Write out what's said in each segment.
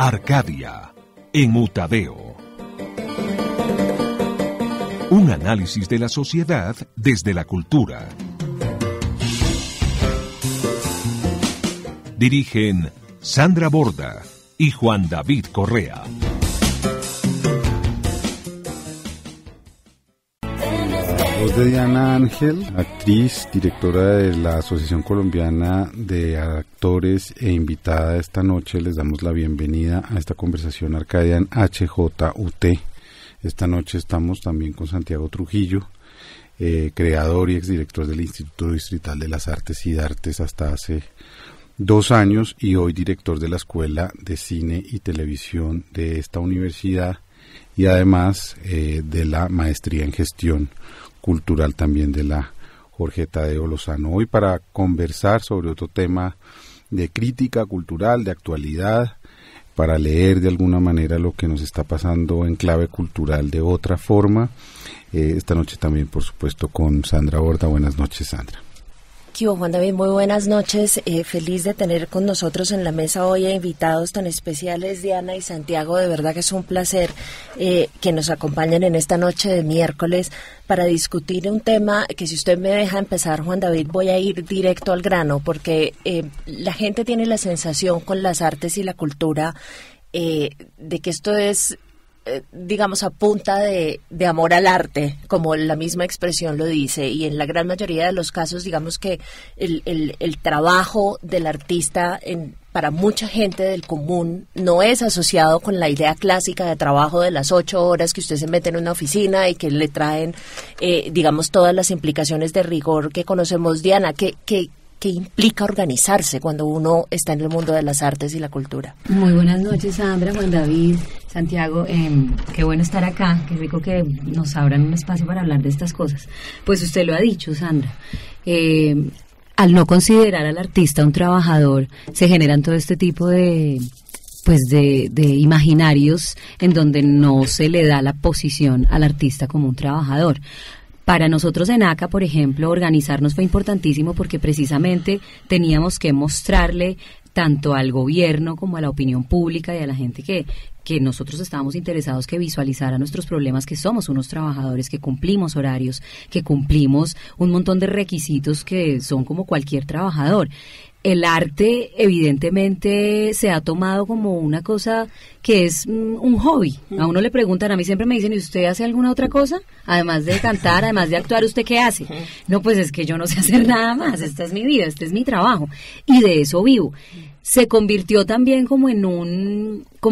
Arcadia, en Utadeo. Un análisis de la sociedad desde la cultura. Dirigen Sandra Borda y Juan David Correa. Voz de Diana Ángel, actriz, directora de la Asociación Colombiana de Actores e invitada esta noche. Les damos la bienvenida a esta conversación Arcadia en HJUT. Esta noche estamos también con Santiago Trujillo, creador y exdirector del Instituto Distrital de las Artes y Dartes hasta hace 2 años y hoy director de la Escuela de Cine y Televisión de esta universidad y además de la Maestría en Gestión Cultural también de la Jorge Tadeo Lozano. Hoy para conversar sobre otro tema de crítica cultural, de actualidad, para leer de alguna manera lo que nos está pasando en clave cultural de otra forma. Esta noche también, por supuesto, con Sandra Borda. Buenas noches, Sandra. Juan David, muy buenas noches. Feliz de tener con nosotros en la mesa hoy a invitados tan especiales, Diana y Santiago. De verdad que es un placer que nos acompañen en esta noche de miércoles para discutir un tema que, si usted me deja empezar, Juan David, voy a ir directo al grano, porque la gente tiene la sensación con las artes y la cultura de que esto es, digamos, a punta de amor al arte, como la misma expresión lo dice, y en la gran mayoría de los casos, digamos que el trabajo del artista para mucha gente del común no es asociado con la idea clásica de trabajo de las 8 horas que usted se mete en una oficina y que le traen, digamos, todas las implicaciones de rigor que conocemos. Diana, ¿qué implica organizarse cuando uno está en el mundo de las artes y la cultura? Muy buenas noches, Sandra, Juan David, Santiago, qué bueno estar acá, qué rico que nos abran un espacio para hablar de estas cosas. Pues usted lo ha dicho, Sandra, al no considerar al artista un trabajador, se generan todo este tipo de imaginarios en donde no se le da la posición al artista como un trabajador. Para nosotros en ACA, por ejemplo, organizarnos fue importantísimo porque precisamente teníamos que mostrarle tanto al gobierno como a la opinión pública y a la gente que nosotros estábamos interesados que visualizara nuestros problemas, que somos unos trabajadores, que cumplimos horarios, que cumplimos un montón de requisitos que son como cualquier trabajador. El arte evidentemente se ha tomado como una cosa que es un hobby. A uno le preguntan, a mí siempre me dicen, ¿y usted hace alguna otra cosa? Además de cantar, además de actuar, ¿usted qué hace? No, pues es que yo no sé hacer nada más, esta es mi vida, este es mi trabajo y de eso vivo. Se convirtió también como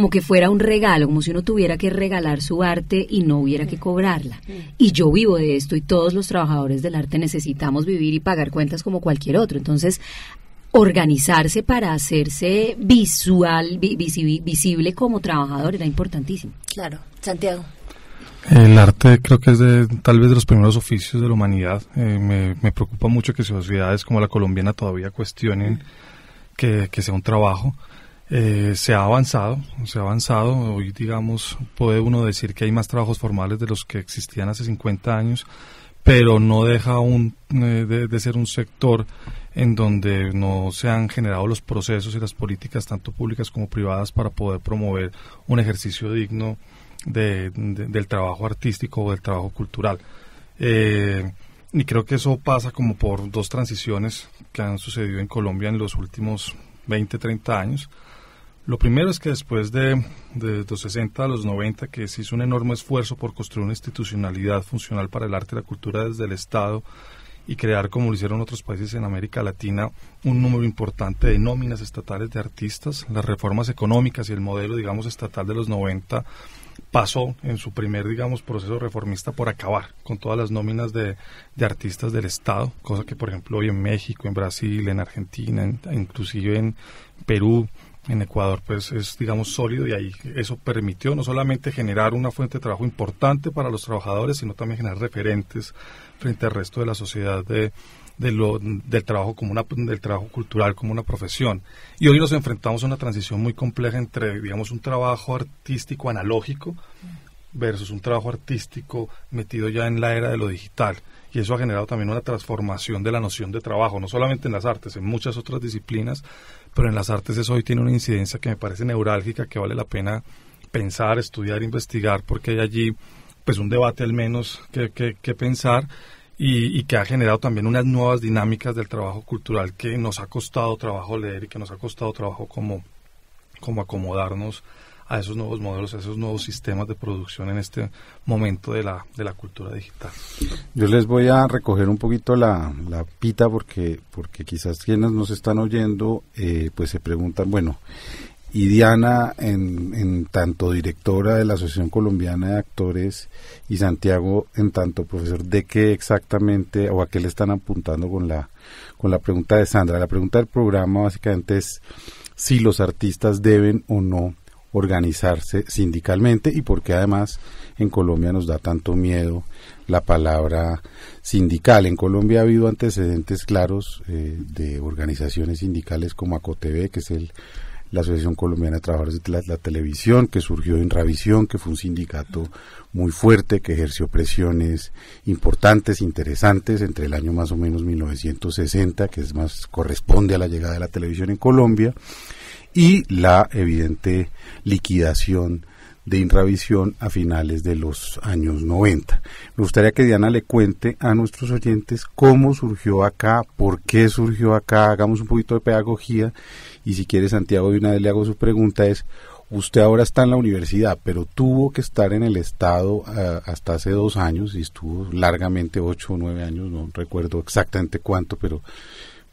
que fuera un regalo, como si uno tuviera que regalar su arte y no hubiera que cobrarla. Y yo vivo de esto y todos los trabajadores del arte necesitamos vivir y pagar cuentas como cualquier otro. Entonces, organizarse para hacerse visible como trabajador era importantísimo. Claro. Santiago. El arte creo que es tal vez de los primeros oficios de la humanidad. Me preocupa mucho que sociedades como la colombiana todavía cuestionen que sea un trabajo. Se ha avanzado. Hoy, digamos, puede uno decir que hay más trabajos formales de los que existían hace 50 años, pero no deja de ser un sector en donde no se han generado los procesos y las políticas, tanto públicas como privadas, para poder promover un ejercicio digno del trabajo artístico o del trabajo cultural. Y creo que eso pasa como por 2 transiciones que han sucedido en Colombia en los últimos 20, 30 años. Lo primero es que después de los 60 a los 90, que se hizo un enorme esfuerzo por construir una institucionalidad funcional para el arte y la cultura desde el Estado y crear, como lo hicieron otros países en América Latina, un número importante de nóminas estatales de artistas. Las reformas económicas y el modelo, digamos, estatal de los 90 pasó en su primer, digamos, proceso reformista por acabar con todas las nóminas de artistas del Estado, cosa que, por ejemplo, hoy en México, en Brasil, en Argentina, inclusive en Perú, en Ecuador, pues es, digamos, sólido, y ahí eso permitió no solamente generar una fuente de trabajo importante para los trabajadores, sino también generar referentes frente al resto de la sociedad del trabajo del trabajo cultural como una profesión. Y hoy nos enfrentamos a una transición muy compleja entre, digamos, un trabajo artístico analógico versus un trabajo artístico metido ya en la era de lo digital. Y eso ha generado también una transformación de la noción de trabajo, no solamente en las artes, en muchas otras disciplinas, pero en las artes eso hoy tiene una incidencia que me parece neurálgica, que vale la pena pensar, estudiar, investigar, porque hay allí pues un debate al menos que pensar, y que ha generado también unas nuevas dinámicas del trabajo cultural que nos ha costado trabajo leer y que nos ha costado trabajo como acomodarnos a esos nuevos modelos, a esos nuevos sistemas de producción en este momento de la cultura digital. Yo les voy a recoger un poquito la pita porque quizás quienes nos están oyendo pues se preguntan, bueno, y Diana en tanto directora de la Asociación Colombiana de Actores y Santiago en tanto profesor, ¿de qué exactamente o a qué le están apuntando con la pregunta de Sandra? La pregunta del programa básicamente es si los artistas deben o no organizarse sindicalmente y por qué además en Colombia nos da tanto miedo la palabra sindical. En Colombia ha habido antecedentes claros de organizaciones sindicales como ACOTV, que es la Asociación Colombiana de Trabajadores de la Televisión, que surgió en Ravisión, que fue un sindicato muy fuerte, que ejerció presiones importantes, interesantes, entre el año más o menos 1960, que es más corresponde a la llegada de la televisión en Colombia, y la evidente liquidación de Inravisión a finales de los años 90. Me gustaría que Diana le cuente a nuestros oyentes cómo surgió acá, por qué surgió acá, hagamos un poquito de pedagogía, y si quiere Santiago de una vez le hago su pregunta, es, usted ahora está en la universidad, pero tuvo que estar en el Estado hasta hace 2 años, y estuvo largamente 8 o 9 años, no recuerdo exactamente cuánto, pero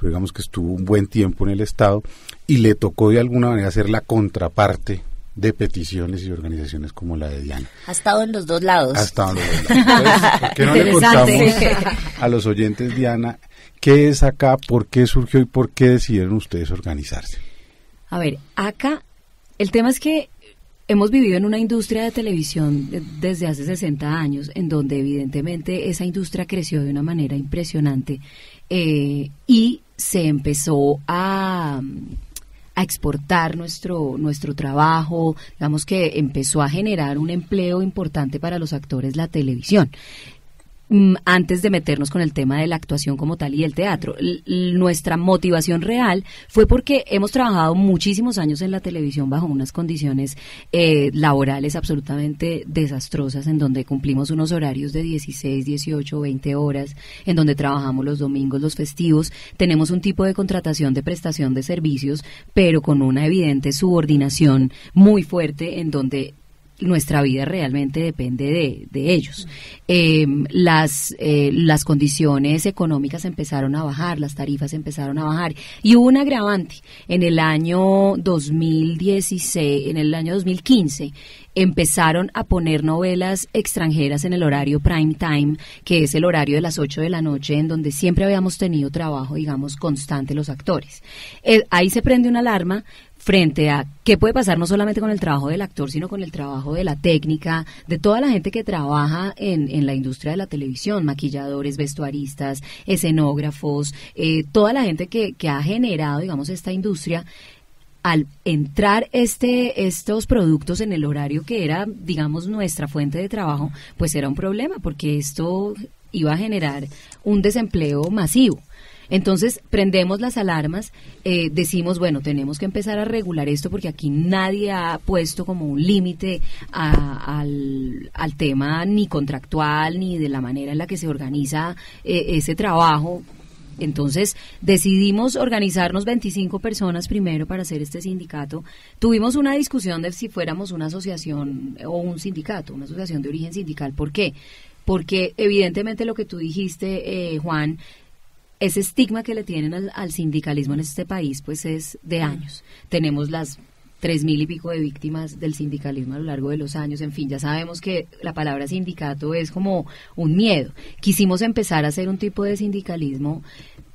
digamos que estuvo un buen tiempo en el Estado, y le tocó de alguna manera ser la contraparte de peticiones y organizaciones como la de Diana. Ha estado en los dos lados. Ha estado en los dos lados. Entonces, ¿por qué no le contamos a los oyentes, Diana, qué es acá, por qué surgió y por qué decidieron ustedes organizarse? A ver, acá el tema es que hemos vivido en una industria de televisión desde hace 60 años, en donde evidentemente esa industria creció de una manera impresionante y se empezó a exportar nuestro trabajo, digamos que empezó a generar un empleo importante para los actores la televisión. Antes de meternos con el tema de la actuación como tal y el teatro, nuestra motivación real fue porque hemos trabajado muchísimos años en la televisión bajo unas condiciones laborales absolutamente desastrosas, en donde cumplimos unos horarios de 16, 18, 20 horas, en donde trabajamos los domingos, los festivos, tenemos un tipo de contratación de prestación de servicios, pero con una evidente subordinación muy fuerte, en donde nuestra vida realmente depende de ellos. Las condiciones económicas empezaron a bajar, las tarifas empezaron a bajar, y hubo un agravante. En el año 2016, en el año 2015, empezaron a poner novelas extranjeras en el horario prime time, que es el horario de las 8 de la noche, en donde siempre habíamos tenido trabajo, digamos, constante los actores. Ahí se prende una alarma frente a qué puede pasar no solamente con el trabajo del actor, sino con el trabajo de la técnica, de toda la gente que trabaja en la industria de la televisión, maquilladores, vestuaristas, escenógrafos, toda la gente que ha generado, digamos, esta industria. Al entrar estos productos en el horario que era, digamos, nuestra fuente de trabajo, pues era un problema, porque esto iba a generar un desempleo masivo. Entonces prendemos las alarmas, decimos, bueno, tenemos que empezar a regular esto, porque aquí nadie ha puesto como un límite al tema ni contractual ni de la manera en la que se organiza ese trabajo. Entonces decidimos organizarnos 25 personas primero para hacer este sindicato. Tuvimos una discusión de si fuéramos una asociación o un sindicato, una asociación de origen sindical. ¿Por qué? Porque evidentemente lo que tú dijiste, Juan, ese estigma que le tienen al sindicalismo en este país pues es de años. Tenemos las 3.000 y pico de víctimas del sindicalismo a lo largo de los años. En fin, ya sabemos que la palabra sindicato es como un miedo. Quisimos empezar a hacer un tipo de sindicalismo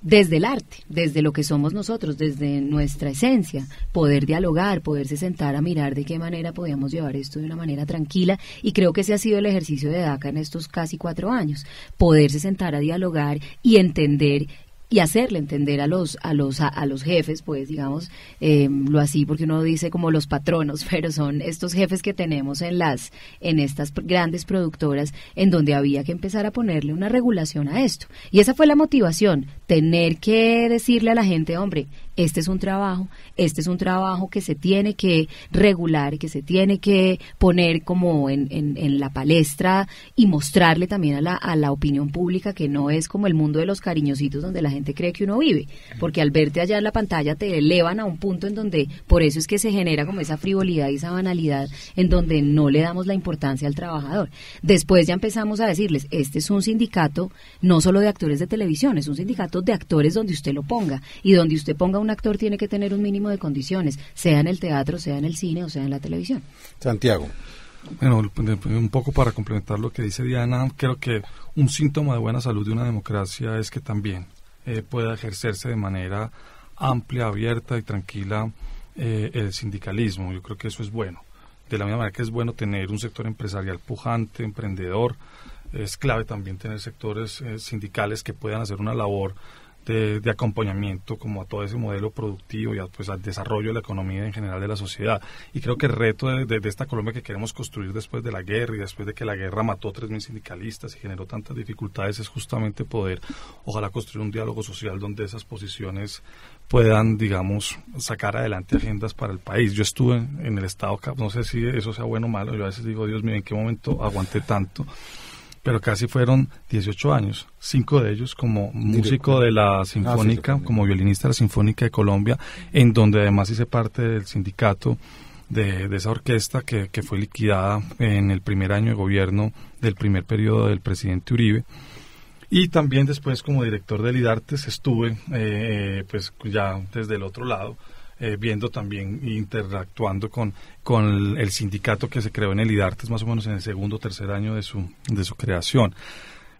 desde el arte, desde lo que somos nosotros, desde nuestra esencia, poder dialogar, poderse sentar a mirar de qué manera podíamos llevar esto de una manera tranquila, y creo que ese ha sido el ejercicio de DACA en estos casi 4 años, poderse sentar a dialogar y entender y hacerle entender a los jefes, pues digamos, lo así, porque uno dice como los patronos, pero son estos jefes que tenemos en estas grandes productoras, en donde había que empezar a ponerle una regulación a esto. Y esa fue la motivación, tener que decirle a la gente, hombre, este es un trabajo que se tiene que regular, que se tiene que poner como en la palestra y mostrarle también a la opinión pública que no es como el mundo de los cariñositos donde la gente cree que uno vive, porque al verte allá en la pantalla te elevan a un punto en donde, por eso es que se genera como esa frivolidad y esa banalidad en donde no le damos la importancia al trabajador. Después ya empezamos a decirles, este es un sindicato no solo de actores de televisión, es un sindicato de actores donde usted lo ponga, y donde usted ponga un actor tiene que tener un mínimo de condiciones, sea en el teatro, sea en el cine o sea en la televisión. Santiago. Bueno, un poco para complementar lo que dice Diana, creo que un síntoma de buena salud de una democracia es que también pueda ejercerse de manera amplia, abierta y tranquila el sindicalismo. Yo creo que eso es bueno. De la misma manera que es bueno tener un sector empresarial pujante, emprendedor, es clave también tener sectores sindicales que puedan hacer una labor de acompañamiento como a todo ese modelo productivo y pues al desarrollo de la economía en general de la sociedad. Y creo que el reto de esta Colombia que queremos construir después de la guerra y después de que la guerra mató 3.000 sindicalistas y generó tantas dificultades es justamente poder, ojalá, construir un diálogo social donde esas posiciones puedan, digamos, sacar adelante agendas para el país. Yo estuve en el Estado, no sé si eso sea bueno o malo, yo a veces digo, Dios mío, ¿en qué momento aguanté tanto? Pero casi fueron 18 años, 5 de ellos como músico de la Sinfónica, como violinista de la Sinfónica de Colombia, en donde además hice parte del sindicato de esa orquesta que fue liquidada en el primer año de gobierno del primer periodo del presidente Uribe. Y también después como director del IDARTES estuve pues ya desde el otro lado, viendo también, interactuando con el sindicato que se creó en el IDARTES más o menos en el segundo o tercer año de su creación.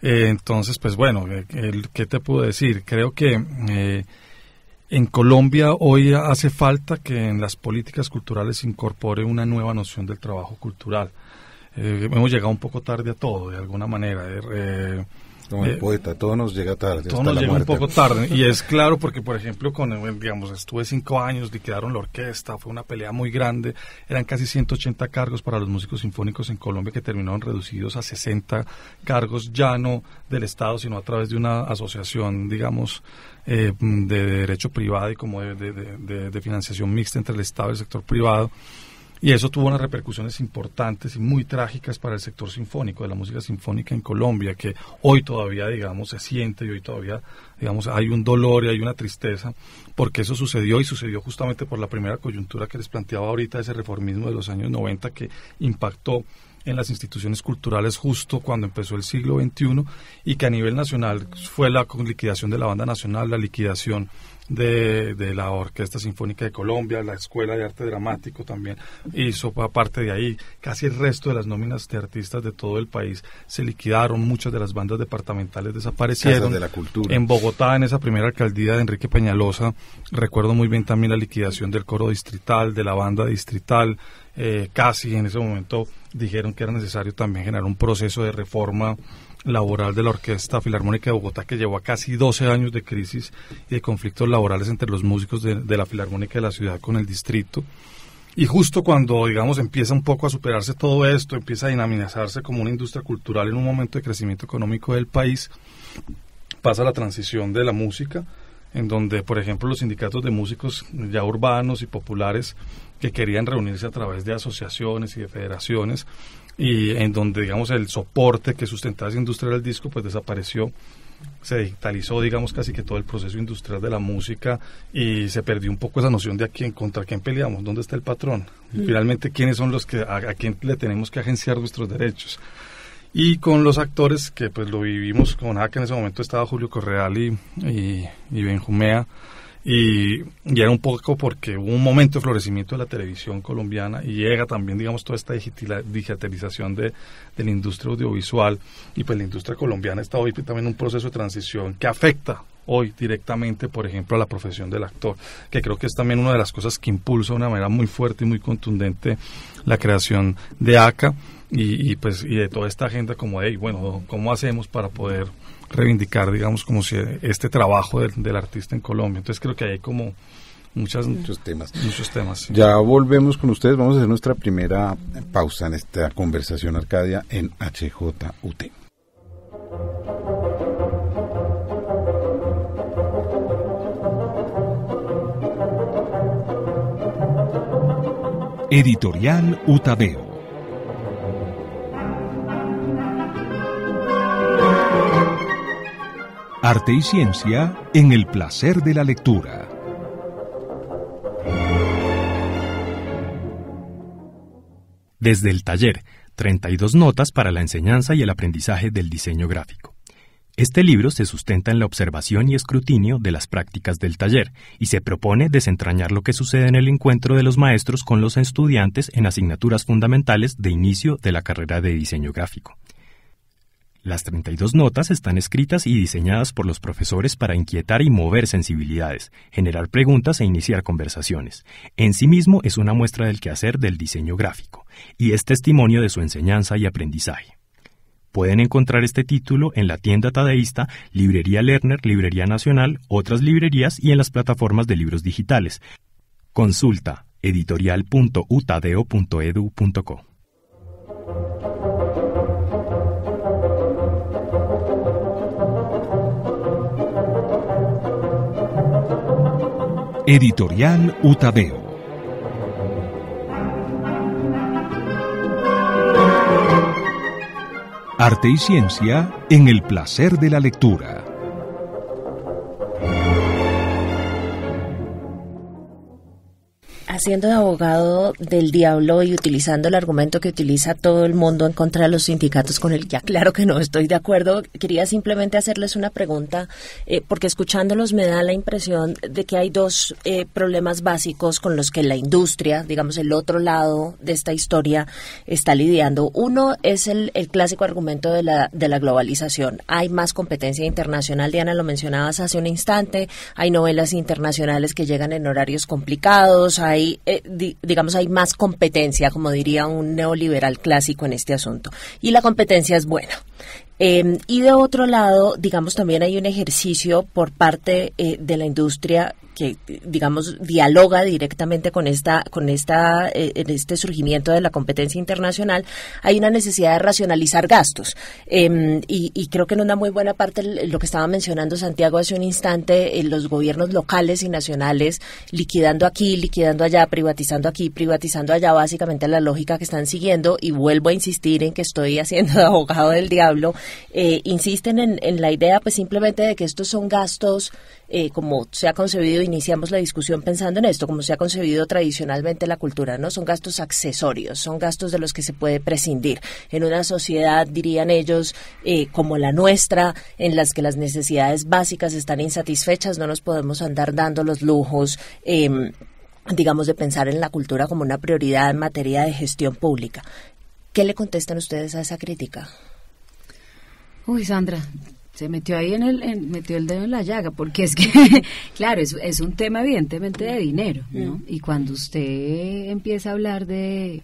Entonces, pues bueno, ¿qué te puedo decir? Creo que en Colombia hoy hace falta que en las políticas culturales se incorpore una nueva noción del trabajo cultural. Hemos llegado un poco tarde a todo, de alguna manera. Como el poeta, todo nos llega tarde. Todo nos llega un poco tarde, y es claro porque, por ejemplo, digamos, estuve 5 años, liquidaron la orquesta, fue una pelea muy grande, eran casi 180 cargos para los músicos sinfónicos en Colombia que terminaron reducidos a 60 cargos, ya no del Estado, sino a través de una asociación, digamos, de derecho privado y como de financiación mixta entre el Estado y el sector privado. Y eso tuvo unas repercusiones importantes y muy trágicas para el sector sinfónico, de la música sinfónica en Colombia, que hoy todavía, digamos, se siente y hoy todavía, digamos, hay un dolor y hay una tristeza, porque eso sucedió y sucedió justamente por la primera coyuntura que les planteaba ahorita, ese reformismo de los años 90 que impactó en las instituciones culturales justo cuando empezó el siglo XXI y que a nivel nacional fue la liquidación de la Banda Nacional, la liquidación de la Orquesta Sinfónica de Colombia, la Escuela de Arte Dramático también hizo parte de ahí. Casi el resto de las nóminas de artistas de todo el país se liquidaron, muchas de las bandas departamentales desaparecieron. Casas de la Cultura. En Bogotá, en esa primera alcaldía de Enrique Peñalosa, recuerdo muy bien también la liquidación del coro distrital, de la banda distrital. Casi en ese momento dijeron que era necesario también generar un proceso de reforma laboral de la Orquesta Filarmónica de Bogotá, que llevó a casi 12 años de crisis y de conflictos laborales entre los músicos de la Filarmónica de la ciudad con el distrito. Y justo cuando, digamos, empieza un poco a superarse todo esto, empieza a dinamizarse como una industria cultural en un momento de crecimiento económico del país, pasa la transición de la música, en donde, por ejemplo, los sindicatos de músicos ya urbanos y populares que querían reunirse a través de asociaciones y de federaciones, y en donde, digamos, el soporte que sustentaba esa industria del disco pues desapareció, se digitalizó, digamos, casi que todo el proceso industrial de la música y se perdió un poco esa noción de contra quién peleamos, dónde está el patrón, finalmente quiénes son los que a quién le tenemos que agenciar nuestros derechos. Y con los actores que pues lo vivimos con ACA, en ese momento estaba Julio Correal y Benjumea, y era un poco porque hubo un momento de florecimiento de la televisión colombiana y llega también, digamos, toda esta digitalización de la industria audiovisual, y pues la industria colombiana está hoy también en un proceso de transición que afecta hoy directamente, por ejemplo, a la profesión del actor, que creo que es también una de las cosas que impulsa de una manera muy fuerte y muy contundente la creación de ACA y de toda esta agenda como de, bueno, ¿cómo hacemos para poder reivindicar, digamos, como si este trabajo del artista en Colombia. Entonces creo que hay como muchos temas. Sí. Ya volvemos con ustedes, vamos a hacer nuestra primera pausa en esta conversación Arcadia en HJUT. Editorial Utadeo. Arte y ciencia en el placer de la lectura. Desde el taller, 32 notas para la enseñanza y el aprendizaje del diseño gráfico. Este libro se sustenta en la observación y escrutinio de las prácticas del taller y se propone desentrañar lo que sucede en el encuentro de los maestros con los estudiantes en asignaturas fundamentales de inicio de la carrera de diseño gráfico. Las 32 notas están escritas y diseñadas por los profesores para inquietar y mover sensibilidades, generar preguntas e iniciar conversaciones. En sí mismo es una muestra del quehacer del diseño gráfico y es testimonio de su enseñanza y aprendizaje. Pueden encontrar este título en la tienda tadeísta, Librería Lerner, Librería Nacional, otras librerías y en las plataformas de libros digitales. Consulta editorial.utadeo.edu.co. Editorial Utadeo. Arte y ciencia en el placer de la lectura. Haciendo de abogado del diablo y utilizando el argumento que utiliza todo el mundo en contra de los sindicatos, con el que claro que no estoy de acuerdo, quería simplemente hacerles una pregunta, porque escuchándolos me da la impresión de que hay dos problemas básicos con los que la industria, digamos el otro lado de esta historia, está lidiando. Uno es el clásico argumento de la globalización. Hay más competencia internacional, Diana, lo mencionabas hace un instante, hay novelas internacionales que llegan en horarios complicados, hay más competencia, como diría un neoliberal clásico en este asunto. Y la competencia es buena. Y de otro lado, digamos, también hay un ejercicio por parte de la industria que, digamos, dialoga directamente con este surgimiento de la competencia internacional. Hay una necesidad de racionalizar gastos. Y creo que en una muy buena parte, lo que estaba mencionando Santiago hace un instante, los gobiernos locales y nacionales liquidando aquí, liquidando allá, privatizando aquí, privatizando allá, básicamente la lógica que están siguiendo, y vuelvo a insistir en que estoy haciendo de abogado del diablo, insisten en la idea pues simplemente de que estos son gastos, como se ha concebido, iniciamos la discusión pensando en esto, como se ha concebido tradicionalmente la cultura, ¿no? Son gastos accesorios, son gastos de los que se puede prescindir. En una sociedad, dirían ellos, como la nuestra, en las que las necesidades básicas están insatisfechas, no nos podemos andar dando los lujos, digamos, de pensar en la cultura como una prioridad en materia de gestión pública. ¿Qué le contestan ustedes a esa crítica? Uy, Sandra, se metió ahí metió el dedo en la llaga, porque es que, claro, es un tema evidentemente de dinero, ¿no? Y cuando usted empieza a hablar de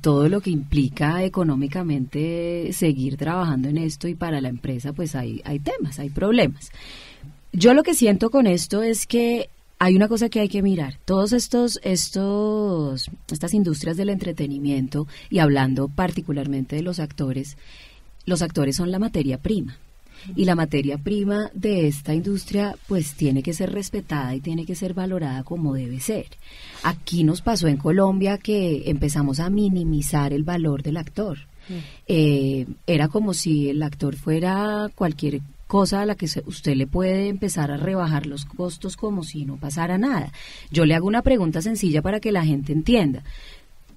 todo lo que implica económicamente seguir trabajando en esto y para la empresa, pues hay temas, hay problemas. Yo lo que siento con esto es que hay una cosa que hay que mirar. Todos estas industrias del entretenimiento, y hablando particularmente de los actores son la materia prima. Y la materia prima de esta industria pues tiene que ser respetada y tiene que ser valorada como debe ser. Aquí nos pasó en Colombia que empezamos a minimizar el valor del actor. Era como si el actor fuera cualquier cosa a la que usted le puede empezar a rebajar los costos como si no pasara nada. Yo le hago una pregunta sencilla para que la gente entienda.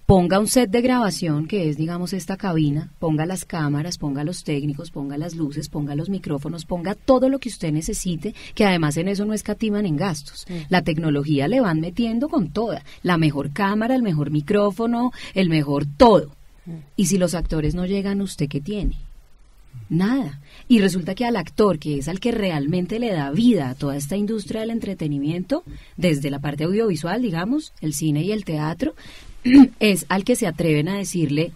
Ponga un set de grabación, que es, digamos, esta cabina, ponga las cámaras, ponga los técnicos, ponga las luces, ponga los micrófonos, ponga todo lo que usted necesite, que además en eso no escatiman en gastos. La tecnología le van metiendo con toda, la mejor cámara, el mejor micrófono, el mejor todo. Y si los actores no llegan, ¿usted qué tiene? Nada. Y resulta que al actor, que es al que realmente le da vida a toda esta industria del entretenimiento, desde la parte audiovisual, digamos, el cine y el teatro, es al que se atreven a decirle,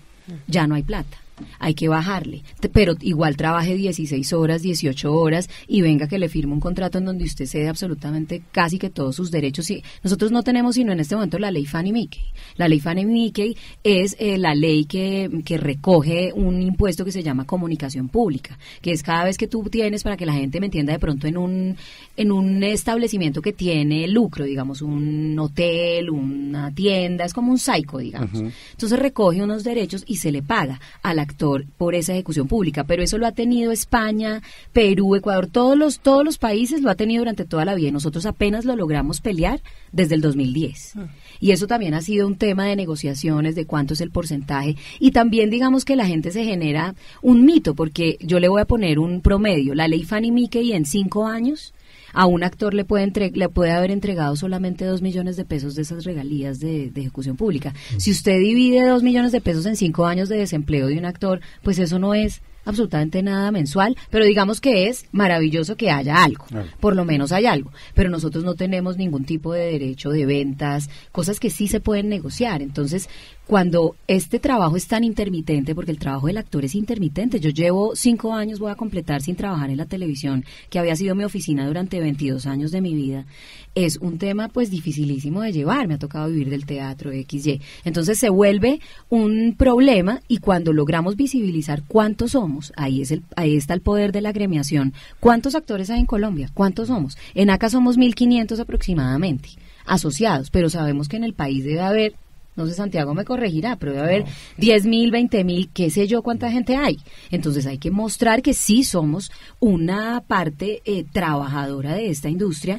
ya no hay plata. hay que bajarle, pero igual trabaje 16 horas, 18 horas y venga que le firme un contrato en donde usted cede absolutamente casi que todos sus derechos. Y nosotros no tenemos sino en este momento la ley Fannie Mickey. La ley Fannie Mickey es la ley que recoge un impuesto que se llama comunicación pública, que es cada vez que tú tienes, para que la gente me entienda de pronto, en un establecimiento que tiene lucro, digamos un hotel, una tienda, es como un psycho, digamos. Entonces recoge unos derechos y se le paga al actor por esa ejecución pública, pero eso lo ha tenido España, Perú, Ecuador, todos los países lo ha tenido durante toda la vida, y nosotros apenas lo logramos pelear desde el 2010. Y eso también ha sido un tema de negociaciones, de cuánto es el porcentaje, y también digamos que la gente se genera un mito, porque yo le voy a poner un promedio, la ley Fannie Mickey en 5 años a un actor le puede haber entregado solamente 2 millones de pesos de esas regalías de ejecución pública. Si usted divide 2 millones de pesos en 5 años de desempleo de un actor, pues eso no es absolutamente nada mensual, pero digamos que es maravilloso que haya algo, por lo menos hay algo, pero nosotros no tenemos ningún tipo de derecho de ventas, cosas que sí se pueden negociar. Entonces, cuando este trabajo es tan intermitente, porque el trabajo del actor es intermitente, yo llevo 5 años, voy a completar sin trabajar en la televisión, que había sido mi oficina durante 22 años de mi vida, es un tema pues dificilísimo de llevar, me ha tocado vivir del teatro, XY, entonces se vuelve un problema, y cuando logramos visibilizar cuántos somos, ahí está el poder de la agremiación. ¿Cuántos actores hay en Colombia? ¿Cuántos somos? En ACA somos 1.500 aproximadamente asociados, pero sabemos que en el país debe haber, no sé, Santiago me corregirá, pero debe haber 10.000, 20.000, qué sé yo cuánta gente hay. Entonces hay que mostrar que sí somos una parte trabajadora de esta industria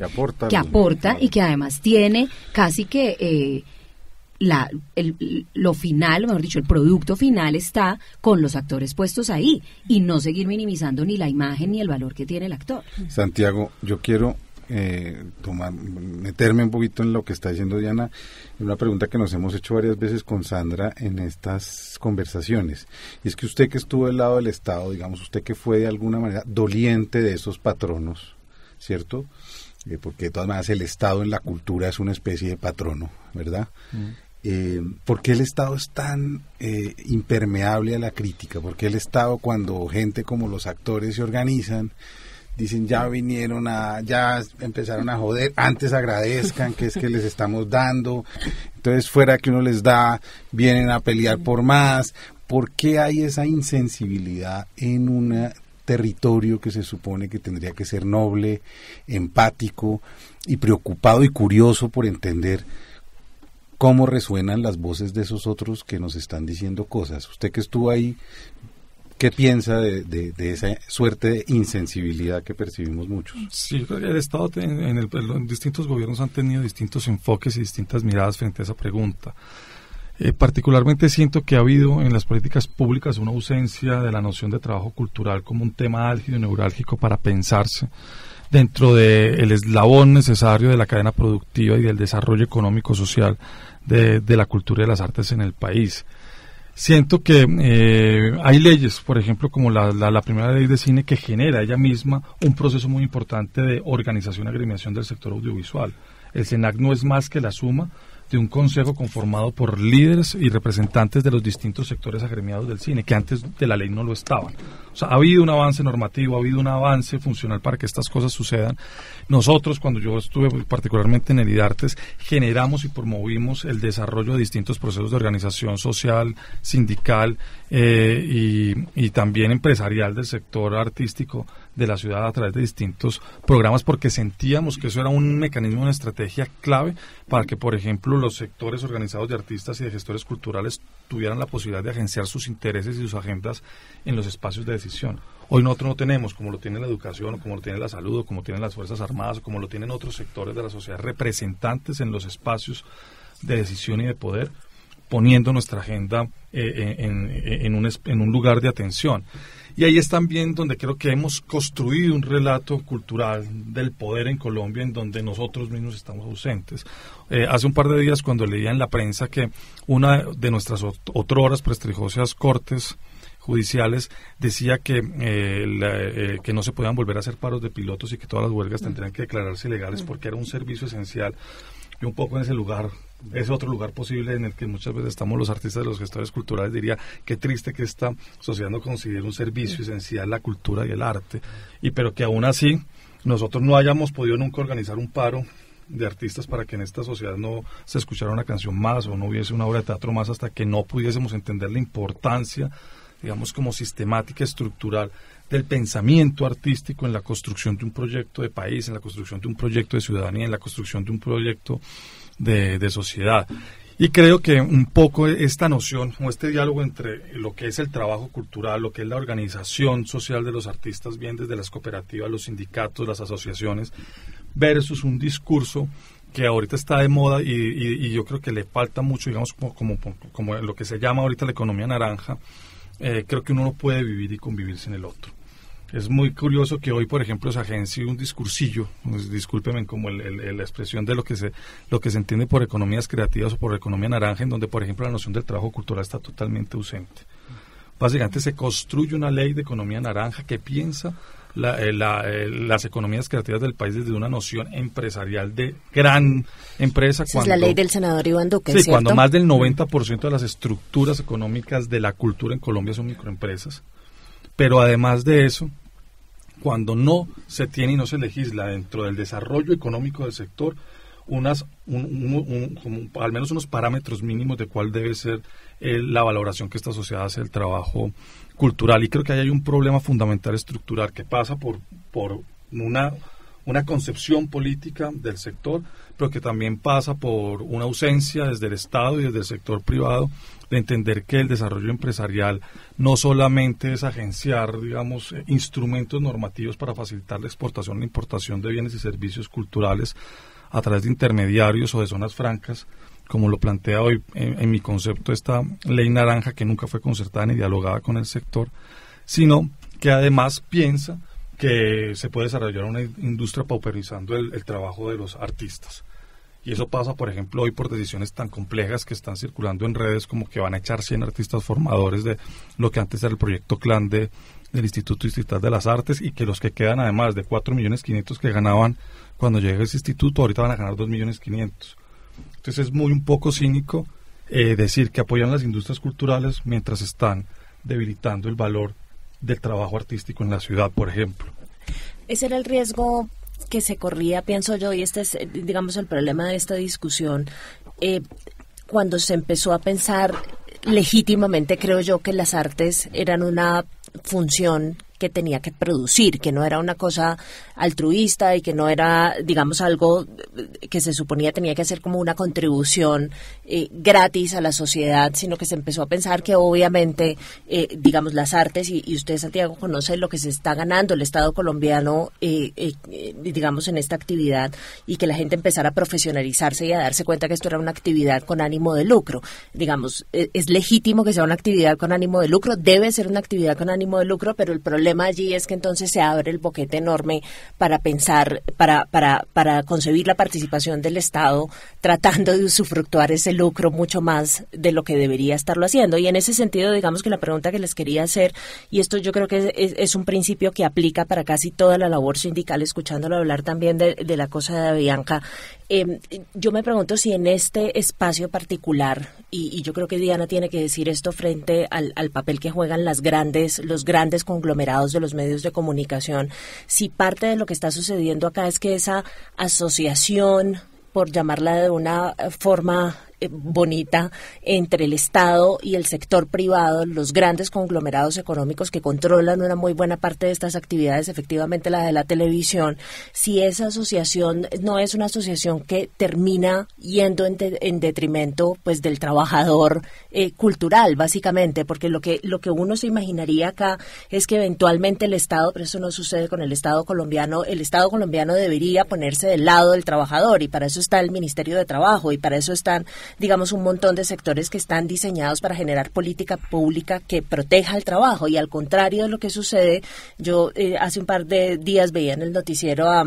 que aporta y que además tiene casi que lo final, mejor dicho, el producto final está con los actores puestos ahí, y no seguir minimizando ni la imagen ni el valor que tiene el actor. Santiago, yo quiero meterme un poquito en lo que está diciendo Diana, en una pregunta que nos hemos hecho varias veces con Sandra en estas conversaciones, y es que usted, que estuvo del lado del Estado, digamos, usted que fue de alguna manera doliente de esos patronos, ¿cierto? Porque de todas maneras el Estado en la cultura es una especie de patrono, ¿verdad? ¿Por qué el Estado es tan impermeable a la crítica? ¿Por qué el Estado, cuando gente como los actores se organizan, dicen ya empezaron a joder, antes agradezcan que es que les estamos dando, entonces fuera que uno les da, vienen a pelear por más? ¿Por qué hay esa insensibilidad en un territorio que se supone que tendría que ser noble, empático y preocupado y curioso por entender cómo resuenan las voces de esos otros que nos están diciendo cosas? Usted que estuvo ahí, ¿qué piensa de esa suerte de insensibilidad que percibimos muchos? Sí, el Estado en distintos gobiernos han tenido distintos enfoques y distintas miradas frente a esa pregunta. Particularmente siento que ha habido en las políticas públicas una ausencia de la noción de trabajo cultural como un tema álgido y neurálgico para pensarse dentro del eslabón necesario de la cadena productiva y del desarrollo económico-social de la cultura y de las artes en el país. Siento que hay leyes, por ejemplo, como la primera ley de cine, que genera ella misma un proceso muy importante de organización y agremiación del sector audiovisual. El SENAC no es más que la suma de un consejo conformado por líderes y representantes de los distintos sectores agremiados del cine, que antes de la ley no lo estaban. O sea, ha habido un avance normativo, ha habido un avance funcional para que estas cosas sucedan. Nosotros, cuando yo estuve particularmente en el IDARTES, generamos y promovimos el desarrollo de distintos procesos de organización social, sindical y también empresarial del sector artístico de la ciudad a través de distintos programas, porque sentíamos que eso era un mecanismo, una estrategia clave para que, por ejemplo, los sectores organizados de artistas y de gestores culturales tuvieran la posibilidad de agenciar sus intereses y sus agendas en los espacios de decisión. Hoy nosotros no tenemos, como lo tiene la educación, o como lo tiene la salud, o como tienen las Fuerzas Armadas, o como lo tienen otros sectores de la sociedad, representantes en los espacios de decisión y de poder, poniendo nuestra agenda en un lugar de atención. Y ahí es también donde creo que hemos construido un relato cultural del poder en Colombia, en donde nosotros mismos estamos ausentes. Hace un par de días, cuando leía en la prensa que una de nuestras otrhoras prestigiosas cortes judiciales decía que no se podían volver a hacer paros de pilotos y que todas las huelgas tendrían que declararse ilegales porque era un servicio esencial. Y un poco en ese lugar es otro lugar posible en el que muchas veces estamos los artistas, los gestores culturales. Diría, qué triste que esta sociedad no considere un servicio esencial la cultura y el arte, pero que aún así nosotros no hayamos podido nunca organizar un paro de artistas para que en esta sociedad no se escuchara una canción más o no hubiese una obra de teatro más, hasta que no pudiésemos entender la importancia, digamos, como sistemática, estructural del pensamiento artístico en la construcción de un proyecto de país, en la construcción de un proyecto de ciudadanía, en la construcción de un proyecto de sociedad. Y creo que un poco esta noción o este diálogo entre lo que es el trabajo cultural, lo que es la organización social de los artistas, bien desde las cooperativas, los sindicatos, las asociaciones, versus un discurso que ahorita está de moda y yo creo que le falta mucho, digamos, como lo que se llama ahorita la economía naranja. Creo que uno no puede vivir y convivir sin el otro. Es muy curioso que hoy, por ejemplo, se agencie un discursillo, pues, discúlpenme, como la expresión de lo que se entiende por economías creativas o por economía naranja, en donde, por ejemplo, la noción del trabajo cultural está totalmente ausente. Básicamente se construye una ley de economía naranja que piensa las economías creativas del país desde una noción empresarial de gran empresa. Esa es la ley del senador Iván Duque, sí, ¿cierto? Cuando más del 90% de las estructuras económicas de la cultura en Colombia son microempresas. Pero además de eso, cuando no se tiene y no se legisla dentro del desarrollo económico del sector al menos unos parámetros mínimos de cuál debe ser la valoración que esta sociedad hace del trabajo cultural. Y creo que ahí hay un problema fundamental estructural que pasa por una concepción política del sector, pero que también pasa por una ausencia desde el Estado y desde el sector privado de entender que el desarrollo empresarial no solamente es agenciar, digamos, instrumentos normativos para facilitar la exportación e la importación de bienes y servicios culturales a través de intermediarios o de zonas francas, como lo plantea hoy en mi concepto esta ley naranja, que nunca fue concertada ni dialogada con el sector, sino que además piensa que se puede desarrollar una industria pauperizando el trabajo de los artistas. Y eso pasa, por ejemplo, hoy por decisiones tan complejas que están circulando en redes, como que van a echar 100 artistas formadores de lo que antes era el proyecto CLAN del Instituto Distrital de las Artes, y que los que quedan, además de 4.500.000 que ganaban cuando llegue ese instituto, ahorita van a ganar 2.500.000. Entonces es muy un poco cínico decir que apoyan las industrias culturales mientras están debilitando el valor del trabajo artístico en la ciudad, por ejemplo. Ese era el riesgo que se corría, pienso yo, y este es, digamos, el problema de esta discusión, cuando se empezó a pensar legítimamente, creo yo, que las artes eran una función que tenía que producir, que no era una cosa altruista y que no era, digamos, algo que se suponía tenía que hacer como una contribución gratis a la sociedad, sino que se empezó a pensar que obviamente, digamos, las artes, y usted, Santiago, conoce lo que se está ganando el Estado colombiano, digamos, en esta actividad, y que la gente empezara a profesionalizarse y a darse cuenta que esto era una actividad con ánimo de lucro. Digamos, es legítimo que sea una actividad con ánimo de lucro, debe ser una actividad con ánimo de lucro, pero el problema allí es que entonces se abre el boquete enorme para pensar, para concebir la participación del Estado tratando de usufructuar ese lucro mucho más de lo que debería estarlo haciendo. Y en ese sentido, digamos que la pregunta que les quería hacer, y esto yo creo que es un principio que aplica para casi toda la labor sindical, escuchándolo hablar también de la cosa de Avianca, yo me pregunto si en este espacio particular, y yo creo que Diana tiene que decir esto frente al papel que juegan los grandes conglomerados de los medios de comunicación, si parte de lo que está sucediendo acá es que esa asociación, por llamarla de una forma bonita, entre el Estado y el sector privado, los grandes conglomerados económicos que controlan una muy buena parte de estas actividades, efectivamente la de la televisión, si esa asociación no es una asociación que termina yendo en detrimento, pues, del trabajador cultural, básicamente, porque lo que uno se imaginaría acá es que eventualmente el Estado, pero eso no sucede con el Estado colombiano debería ponerse del lado del trabajador, y para eso está el Ministerio de Trabajo, y para eso están, digamos, un montón de sectores que están diseñados para generar política pública que proteja el trabajo. Y al contrario de lo que sucede, yo hace un par de días veía en el noticiero a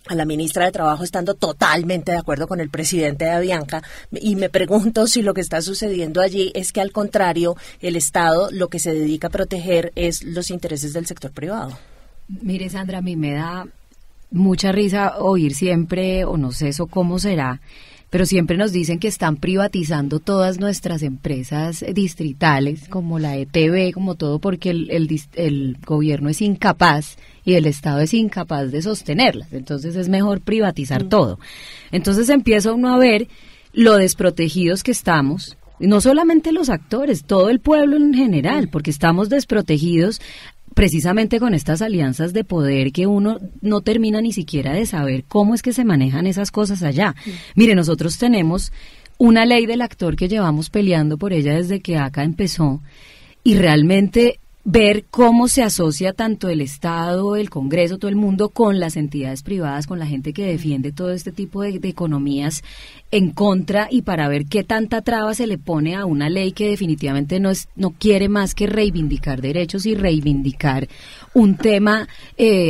la ministra de Trabajo estando totalmente de acuerdo con el presidente de Avianca, y me pregunto si lo que está sucediendo allí es que, al contrario, el Estado lo que se dedica a proteger es los intereses del sector privado. Mire, Sandra, a mí me da mucha risa oír siempre, o no sé eso cómo será, pero siempre nos dicen que están privatizando todas nuestras empresas distritales, como la ETB, como todo, porque el gobierno es incapaz y el Estado es incapaz de sostenerlas, entonces es mejor privatizar todo. Entonces empieza uno a ver lo desprotegidos que estamos, no solamente los actores, todo el pueblo en general, porque estamos desprotegidos precisamente con estas alianzas de poder que uno no termina ni siquiera de saber cómo es que se manejan esas cosas allá. Mire, nosotros tenemos una ley del actor que llevamos peleando por ella desde que ACA empezó, y realmente ver cómo se asocia tanto el Estado, el Congreso, todo el mundo con las entidades privadas, con la gente que defiende todo este tipo de economías en contra, y para ver qué tanta traba se le pone a una ley que definitivamente no quiere más que reivindicar derechos y reivindicar un tema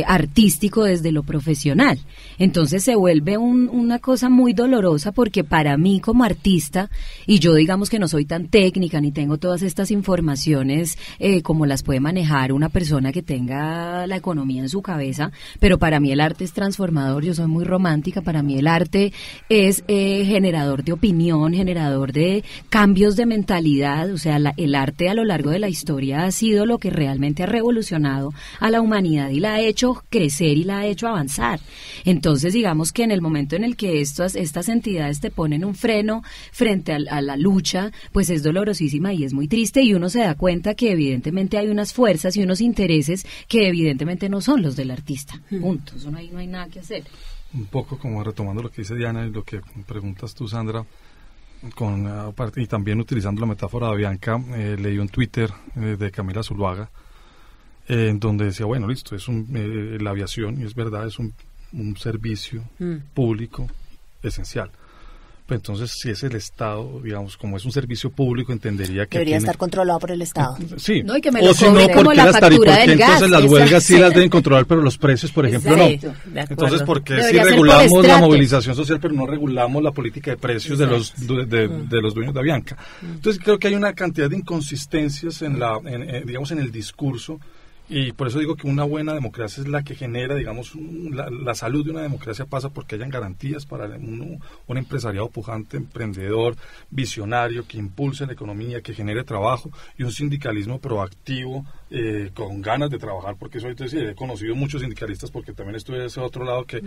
artístico desde lo profesional. Entonces se vuelve una cosa muy dolorosa, porque para mí como artista, y yo digamos que no soy tan técnica ni tengo todas estas informaciones como las puede manejar una persona que tenga la economía en su cabeza, pero para mí el arte es transformador, yo soy muy romántica, para mí el arte es generador de opinión, generador de cambios de mentalidad, o sea, el arte a lo largo de la historia ha sido lo que realmente ha revolucionado a la humanidad y la ha hecho crecer y la ha hecho avanzar. Entonces, digamos que en el momento en el que estas entidades te ponen un freno frente a la lucha, pues es dolorosísima y es muy triste, y uno se da cuenta que evidentemente hay unas fuerzas y unos intereses que evidentemente no son los del artista. Punto. Eso no hay nada que hacer. Un poco como retomando lo que dice Diana y lo que preguntas tú, Sandra, y también utilizando la metáfora de Bianca, leí un Twitter de Camila Zuluaga, en donde decía, bueno, listo, es la aviación, y es verdad, es un servicio público esencial. Entonces, si es el Estado, digamos, como es un servicio público, entendería que debería estar controlado por el Estado. Sí. No, y que me lo cobre como la factura del gas. Entonces las huelgas sí las deben controlar, pero los precios, por ejemplo, exacto, no. Entonces, ¿por qué si regulamos la movilización social, pero no regulamos la política de precios de los dueños de Avianca? Entonces, creo que hay una cantidad de inconsistencias digamos, en el discurso. Y por eso digo que una buena democracia es la que genera, digamos, la salud de una democracia pasa porque hayan garantías para un empresariado pujante, emprendedor, visionario, que impulse la economía, que genere trabajo, y un sindicalismo proactivo, con ganas de trabajar, porque eso ahorita sí, he conocido muchos sindicalistas, porque también estuve de ese otro lado, que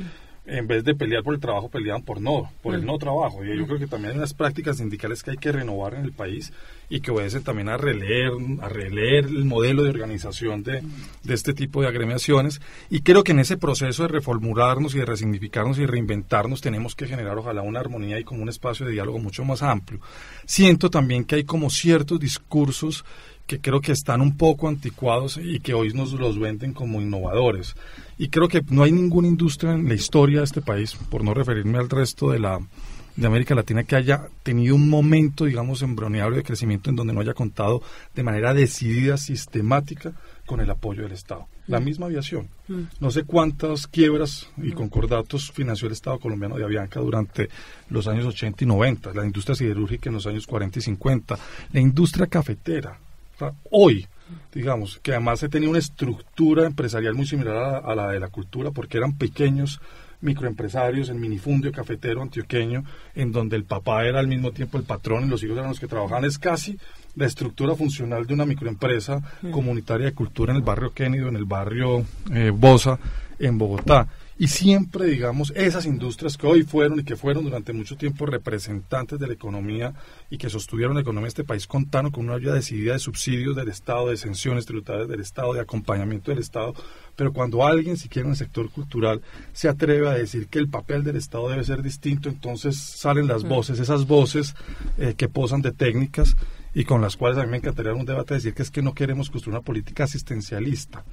en vez de pelear por el trabajo, peleaban por el no trabajo. Y yo creo que también hay unas prácticas sindicales que hay que renovar en el país, y que obedecen también a releer el modelo de organización de este tipo de agremiaciones. Y creo que en ese proceso de reformularnos y de resignificarnos y de reinventarnos tenemos que generar ojalá una armonía y como un espacio de diálogo mucho más amplio. Siento también que hay como ciertos discursos que creo que están un poco anticuados y que hoy nos los venden como innovadores. Y creo que no hay ninguna industria en la historia de este país, por no referirme al resto de América Latina, que haya tenido un momento, digamos, embrionario de crecimiento en donde no haya contado de manera decidida, sistemática, con el apoyo del Estado. La misma aviación. No sé cuántas quiebras y concordatos financió el Estado colombiano de Avianca durante los años 80 y 90, la industria siderúrgica en los años 40 y 50, la industria cafetera. O sea, hoy, digamos, que además se tenía una estructura empresarial muy similar a la de la cultura, porque eran pequeños microempresarios, el minifundio cafetero antioqueño, en donde el papá era al mismo tiempo el patrón y los hijos eran los que trabajaban. Es casi la estructura funcional de una microempresa comunitaria de cultura en el barrio Kennedy, en el barrio Bosa, en Bogotá. Y siempre, digamos, esas industrias que hoy fueron y que fueron durante mucho tiempo representantes de la economía y que sostuvieron la economía de este país, contaron con una ayuda decidida de subsidios del Estado, de exenciones tributarias del Estado, de acompañamiento del Estado. Pero cuando alguien, siquiera en el sector cultural, se atreve a decir que el papel del Estado debe ser distinto, entonces salen las voces, esas voces que posan de técnicas y con las cuales a mí me encantaría un debate, decir que es que no queremos construir una política asistencialista,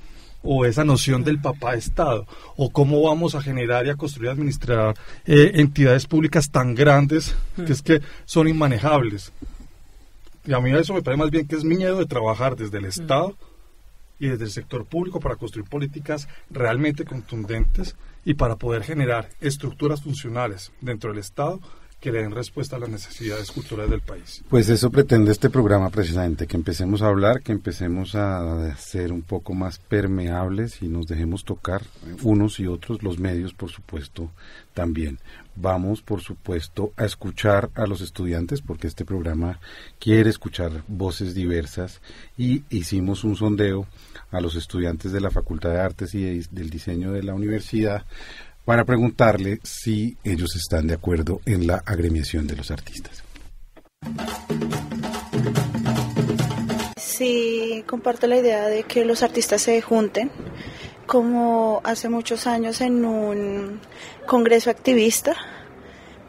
o esa noción del papá Estado, o cómo vamos a generar y a construir y administrar entidades públicas tan grandes que es que son inmanejables. Y a mí eso me parece más bien que es miedo de trabajar desde el Estado y desde el sector público para construir políticas realmente contundentes y para poder generar estructuras funcionales dentro del Estado que le den respuesta a las necesidades culturales del país. Pues eso pretende este programa precisamente, que empecemos a hablar, que empecemos a ser un poco más permeables y nos dejemos tocar unos y otros, los medios por supuesto también. Vamos por supuesto a escuchar a los estudiantes porque este programa quiere escuchar voces diversas y hicimos un sondeo a los estudiantes de la Facultad de Artes y del Diseño de la universidad para preguntarle si ellos están de acuerdo en la agremiación de los artistas. Sí, comparto la idea de que los artistas se junten, como hace muchos años en un congreso activista,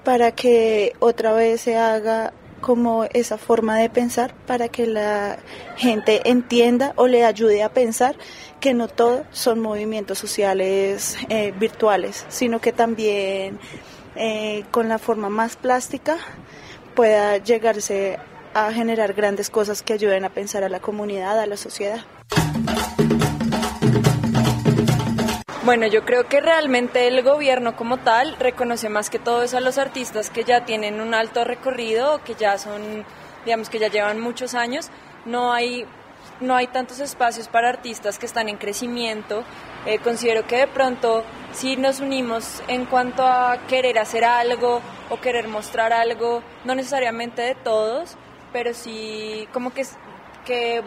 para que otra vez se haga como esa forma de pensar, para que la gente entienda o le ayude a pensar que no todos son movimientos sociales virtuales, sino que también con la forma más plástica pueda llegarse a generar grandes cosas que ayuden a pensar a la comunidad, a la sociedad. Bueno, yo creo que realmente el gobierno como tal reconoce más que todo eso a los artistas que ya tienen un alto recorrido, que ya son, digamos que ya llevan muchos años. No hay tantos espacios para artistas que están en crecimiento. Considero que de pronto si nos unimos en cuanto a querer hacer algo o querer mostrar algo, no necesariamente de todos, pero sí como que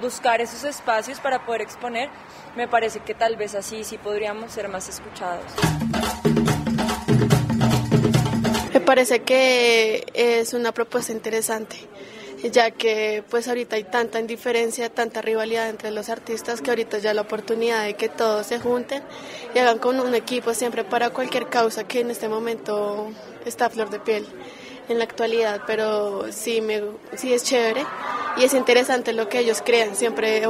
buscar esos espacios para poder exponer, me parece que tal vez así sí podríamos ser más escuchados. Me parece que es una propuesta interesante, ya que pues ahorita hay tanta indiferencia, tanta rivalidad entre los artistas, que ahorita ya la oportunidad de que todos se junten y hagan con un equipo siempre para cualquier causa que en este momento está a flor de piel en la actualidad, pero sí es chévere y es interesante lo que ellos crean, siempre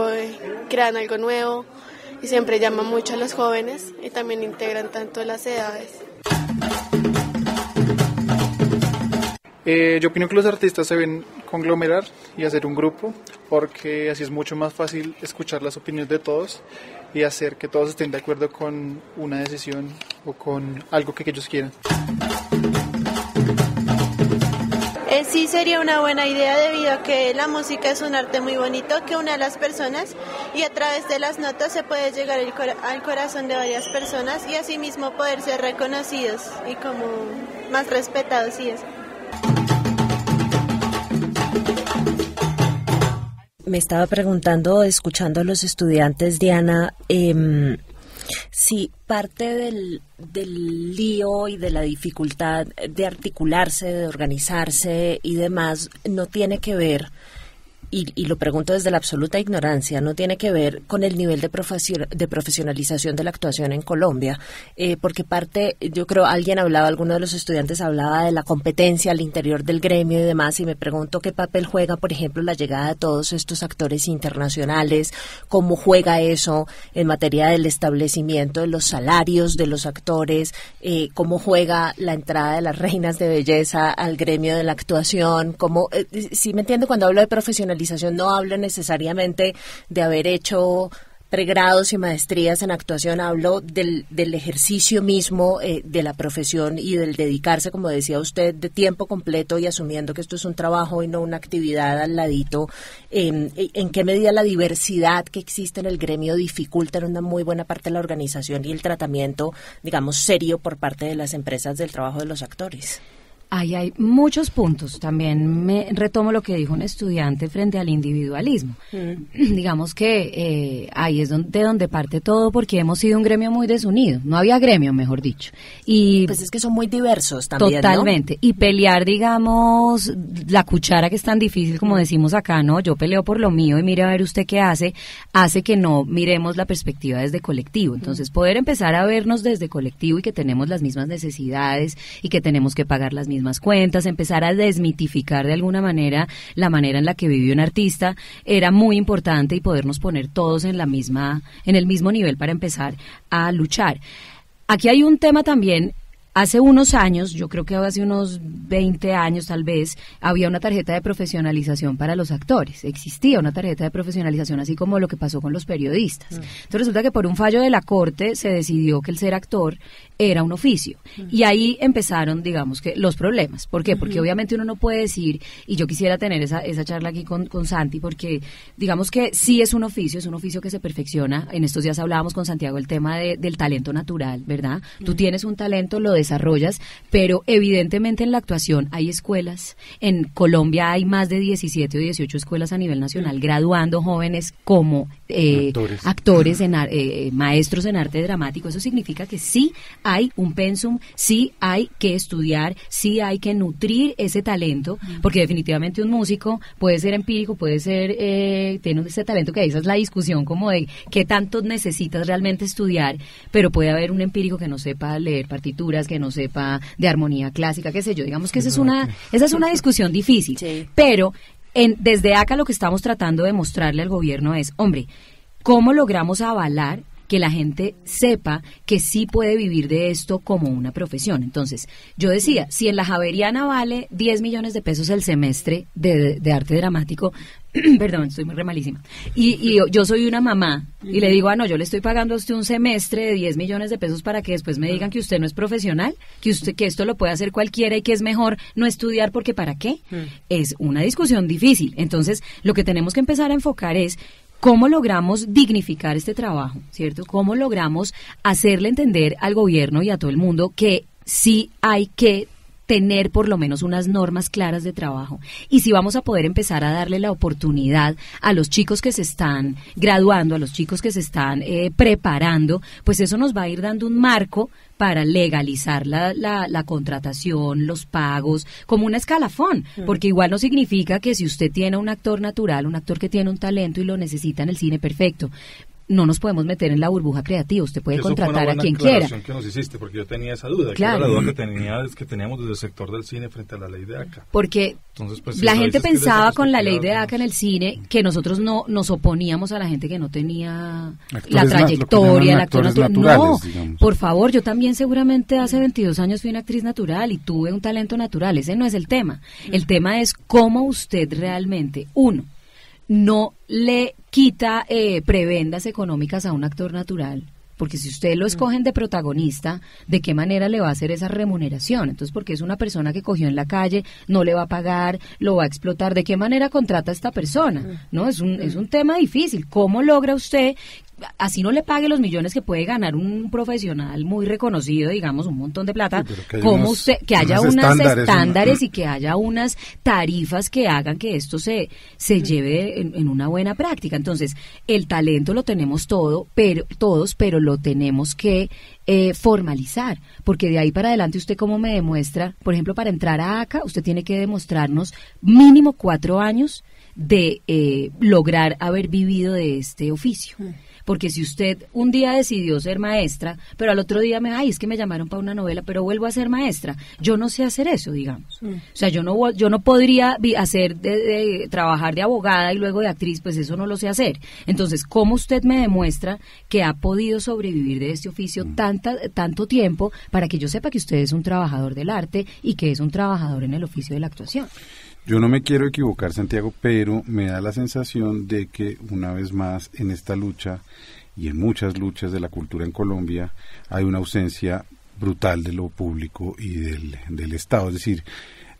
crean algo nuevo y siempre llaman mucho a los jóvenes y también integran tanto las edades. Yo opino que los artistas se deben conglomerar y hacer un grupo, porque así es mucho más fácil escuchar las opiniones de todos y hacer que todos estén de acuerdo con una decisión o con algo que ellos quieran. Sí sería una buena idea, debido a que la música es un arte muy bonito que une a las personas y a través de las notas se puede llegar al corazón de varias personas y asimismo poder ser reconocidos y como más respetados y eso. Me estaba preguntando, escuchando a los estudiantes, Diana, si parte del lío y de la dificultad de articularse, de organizarse y demás, no tiene que ver, y lo pregunto desde la absoluta ignorancia, no tiene que ver con el nivel de profesionalización de la actuación en Colombia, porque parte, yo creo, alguno de los estudiantes hablaba de la competencia al interior del gremio y demás, y me pregunto qué papel juega, por ejemplo, la llegada de todos estos actores internacionales, cómo juega eso en materia del establecimiento de los salarios de los actores, cómo juega la entrada de las reinas de belleza al gremio de la actuación, cómo, si me entiende, cuando hablo de profesionalización no hablo necesariamente de haber hecho pregrados y maestrías en actuación, hablo del ejercicio mismo de la profesión y del dedicarse, como decía usted, de tiempo completo y asumiendo que esto es un trabajo y no una actividad al ladito. ¿En qué medida la diversidad que existe en el gremio dificulta en una muy buena parte de la organización y el tratamiento, digamos, serio por parte de las empresas del trabajo de los actores? Hay muchos puntos. También me retomo lo que dijo un estudiante frente al individualismo. Digamos que ahí es donde parte todo, porque hemos sido un gremio muy desunido. No había gremio, mejor dicho. Y pues es que son muy diversos también, totalmente. ¿No? Y pelear, digamos, la cuchara, que es tan difícil como decimos acá, ¿no? Yo peleo por lo mío y mire a ver usted qué hace que no miremos la perspectiva desde colectivo. Entonces, poder empezar a vernos desde colectivo y que tenemos las mismas necesidades y que tenemos que pagar las mismas cuentas, empezar a desmitificar de alguna manera la manera en la que vive un artista, era muy importante, y podernos poner todos en el mismo nivel para empezar a luchar. Aquí hay un tema también hace unos años, yo creo que hace unos 20 años tal vez, había una tarjeta de profesionalización para los actores. Existía una tarjeta de profesionalización, así como lo que pasó con los periodistas. Entonces resulta que por un fallo de la Corte se decidió que el ser actor era un oficio. Y ahí empezaron, digamos, que los problemas. ¿Por qué? Porque obviamente uno no puede decir, y yo quisiera tener esa charla aquí con Santi, porque digamos que sí es un oficio que se perfecciona. En estos días hablábamos con Santiago el tema del talento natural, ¿verdad? Tú tienes un talento, lo desarrollas, pero evidentemente en la actuación hay escuelas. En Colombia hay más de 17 o 18 escuelas a nivel nacional graduando jóvenes como actores, maestros en arte dramático. Eso significa que sí hay un pensum, sí hay que estudiar, sí hay que nutrir ese talento, porque definitivamente un músico puede ser empírico, puede ser, tiene ese talento que esa es la discusión como de qué tanto necesitas realmente estudiar, pero puede haber un empírico que no sepa leer partituras, que no sepa de armonía clásica, qué sé yo. Digamos que esa es una discusión difícil, sí. Pero desde acá lo que estamos tratando de mostrarle al gobierno es, hombre, ¿cómo logramos avalar que la gente sepa que sí puede vivir de esto como una profesión? Entonces, yo decía, si en la Javeriana vale 10 millones de pesos el semestre de arte dramático, perdón, estoy muy malísima, y yo soy una mamá, y le digo, no, yo le estoy pagando a usted un semestre de 10 millones de pesos para que después me digan que usted no es profesional, que esto lo puede hacer cualquiera y que es mejor no estudiar porque ¿para qué? Es una discusión difícil. Entonces, lo que tenemos que empezar a enfocar es ¿cómo logramos dignificar este trabajo, cierto? ¿Cómo logramos hacerle entender al gobierno y a todo el mundo que sí hay que tener por lo menos unas normas claras de trabajo? Y si vamos a poder empezar a darle la oportunidad a los chicos que se están graduando, a los chicos que se están preparando, pues eso nos va a ir dando un marco para legalizar la contratación, los pagos, como un escalafón, porque igual no significa que si usted tiene un actor natural, un actor que tiene un talento y lo necesita en el cine, perfecto. No nos podemos meter en la burbuja creativa, usted puede contratar a quien quiera. Eso que nos hiciste, porque yo tenía esa duda, claro. Que era la duda que teníamos desde el sector del cine frente a la ley de ACA. Porque entonces, pues, la gente pensaba con la ley de ACA en el cine que nosotros no nos oponíamos a la gente que no tenía la trayectoria, el actor natural. No, digamos. Por favor, yo también seguramente hace 22 años fui una actriz natural y tuve un talento natural, ese no es el tema. El tema es cómo usted realmente, uno, no le quita prebendas económicas a un actor natural, porque si usted lo escogen de protagonista, ¿de qué manera le va a hacer esa remuneración? Entonces, porque es una persona que cogió en la calle, no le va a pagar, lo va a explotar, ¿de qué manera contrata a esta persona? No, es un tema difícil. ¿Cómo logra usted, así no le pague los millones que puede ganar un profesional muy reconocido, digamos, un montón de plata, sí, que haya unos estándares y que haya unas tarifas que hagan que esto se lleve en una buena práctica? Entonces, el talento lo tenemos todos, pero lo tenemos que formalizar, porque de ahí para adelante usted cómo me demuestra, por ejemplo, para entrar a ACA, usted tiene que demostrarnos mínimo 4 años de lograr haber vivido de este oficio. Porque si usted un día decidió ser maestra, pero al otro día es que me llamaron para una novela, pero vuelvo a ser maestra, yo no sé hacer eso, digamos. O sea, yo no podría hacer trabajar de abogada y luego de actriz, pues eso no lo sé hacer. Entonces, ¿cómo usted me demuestra que ha podido sobrevivir de este oficio tanto tiempo para que yo sepa que usted es un trabajador del arte y que es un trabajador en el oficio de la actuación? Yo no me quiero equivocar, Santiago, pero me da la sensación de que una vez más en esta lucha y en muchas luchas de la cultura en Colombia hay una ausencia brutal de lo público y del Estado. Es decir,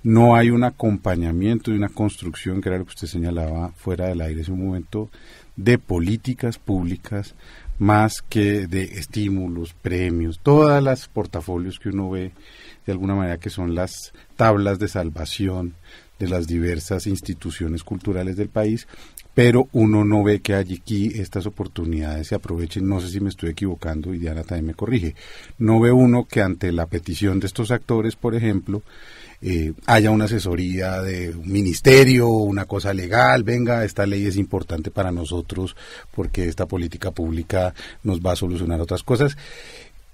no hay un acompañamiento y una construcción, que era lo que usted señalaba fuera del aire hace un momento, de políticas públicas más que de estímulos, premios, todas las portafolios que uno ve de alguna manera que son las tablas de salvación de las diversas instituciones culturales del país, pero uno no ve que aquí estas oportunidades se aprovechen. No sé si me estoy equivocando y Diana también me corrige. No ve uno que ante la petición de estos actores, por ejemplo, haya una asesoría de un ministerio, una cosa legal, venga, esta ley es importante para nosotros porque esta política pública nos va a solucionar otras cosas.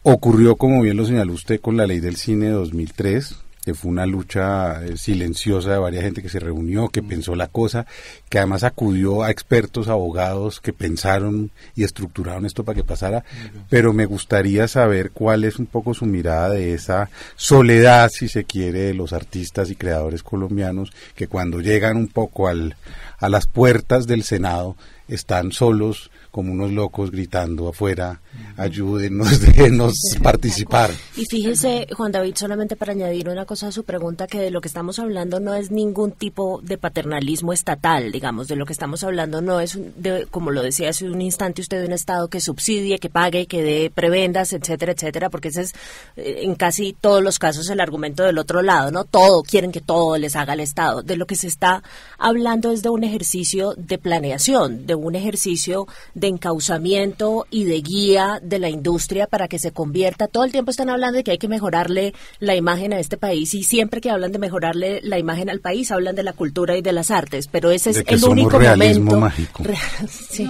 Ocurrió, como bien lo señaló usted, con la ley del cine de 2003, que fue una lucha silenciosa de varias gente que se reunió, que pensó la cosa, que además acudió a expertos, abogados que pensaron y estructuraron esto para que pasara, pero me gustaría saber cuál es un poco su mirada de esa soledad, si se quiere, de los artistas y creadores colombianos, que cuando llegan un poco a las puertas del Senado están solos como unos locos gritando afuera, ayúdenos, déjenos participar. Y fíjese, Juan David, solamente para añadir una cosa a su pregunta, que de lo que estamos hablando no es ningún tipo de paternalismo estatal, digamos, de lo que estamos hablando no es, como lo decía hace un instante usted, de un Estado que subsidie, que pague, que dé prebendas, etcétera, etcétera, porque ese es en casi todos los casos el argumento del otro lado, ¿no? Quieren que todo les haga el Estado. De lo que se está hablando es de un ejercicio de planeación, de un ejercicio de encauzamiento y de guía de la industria para que se convierta. Todo el tiempo están hablando de que hay que mejorarle la imagen a este país, y siempre que hablan de mejorarle la imagen al país hablan de la cultura y de las artes, pero ese es el único momento mágico. Sí,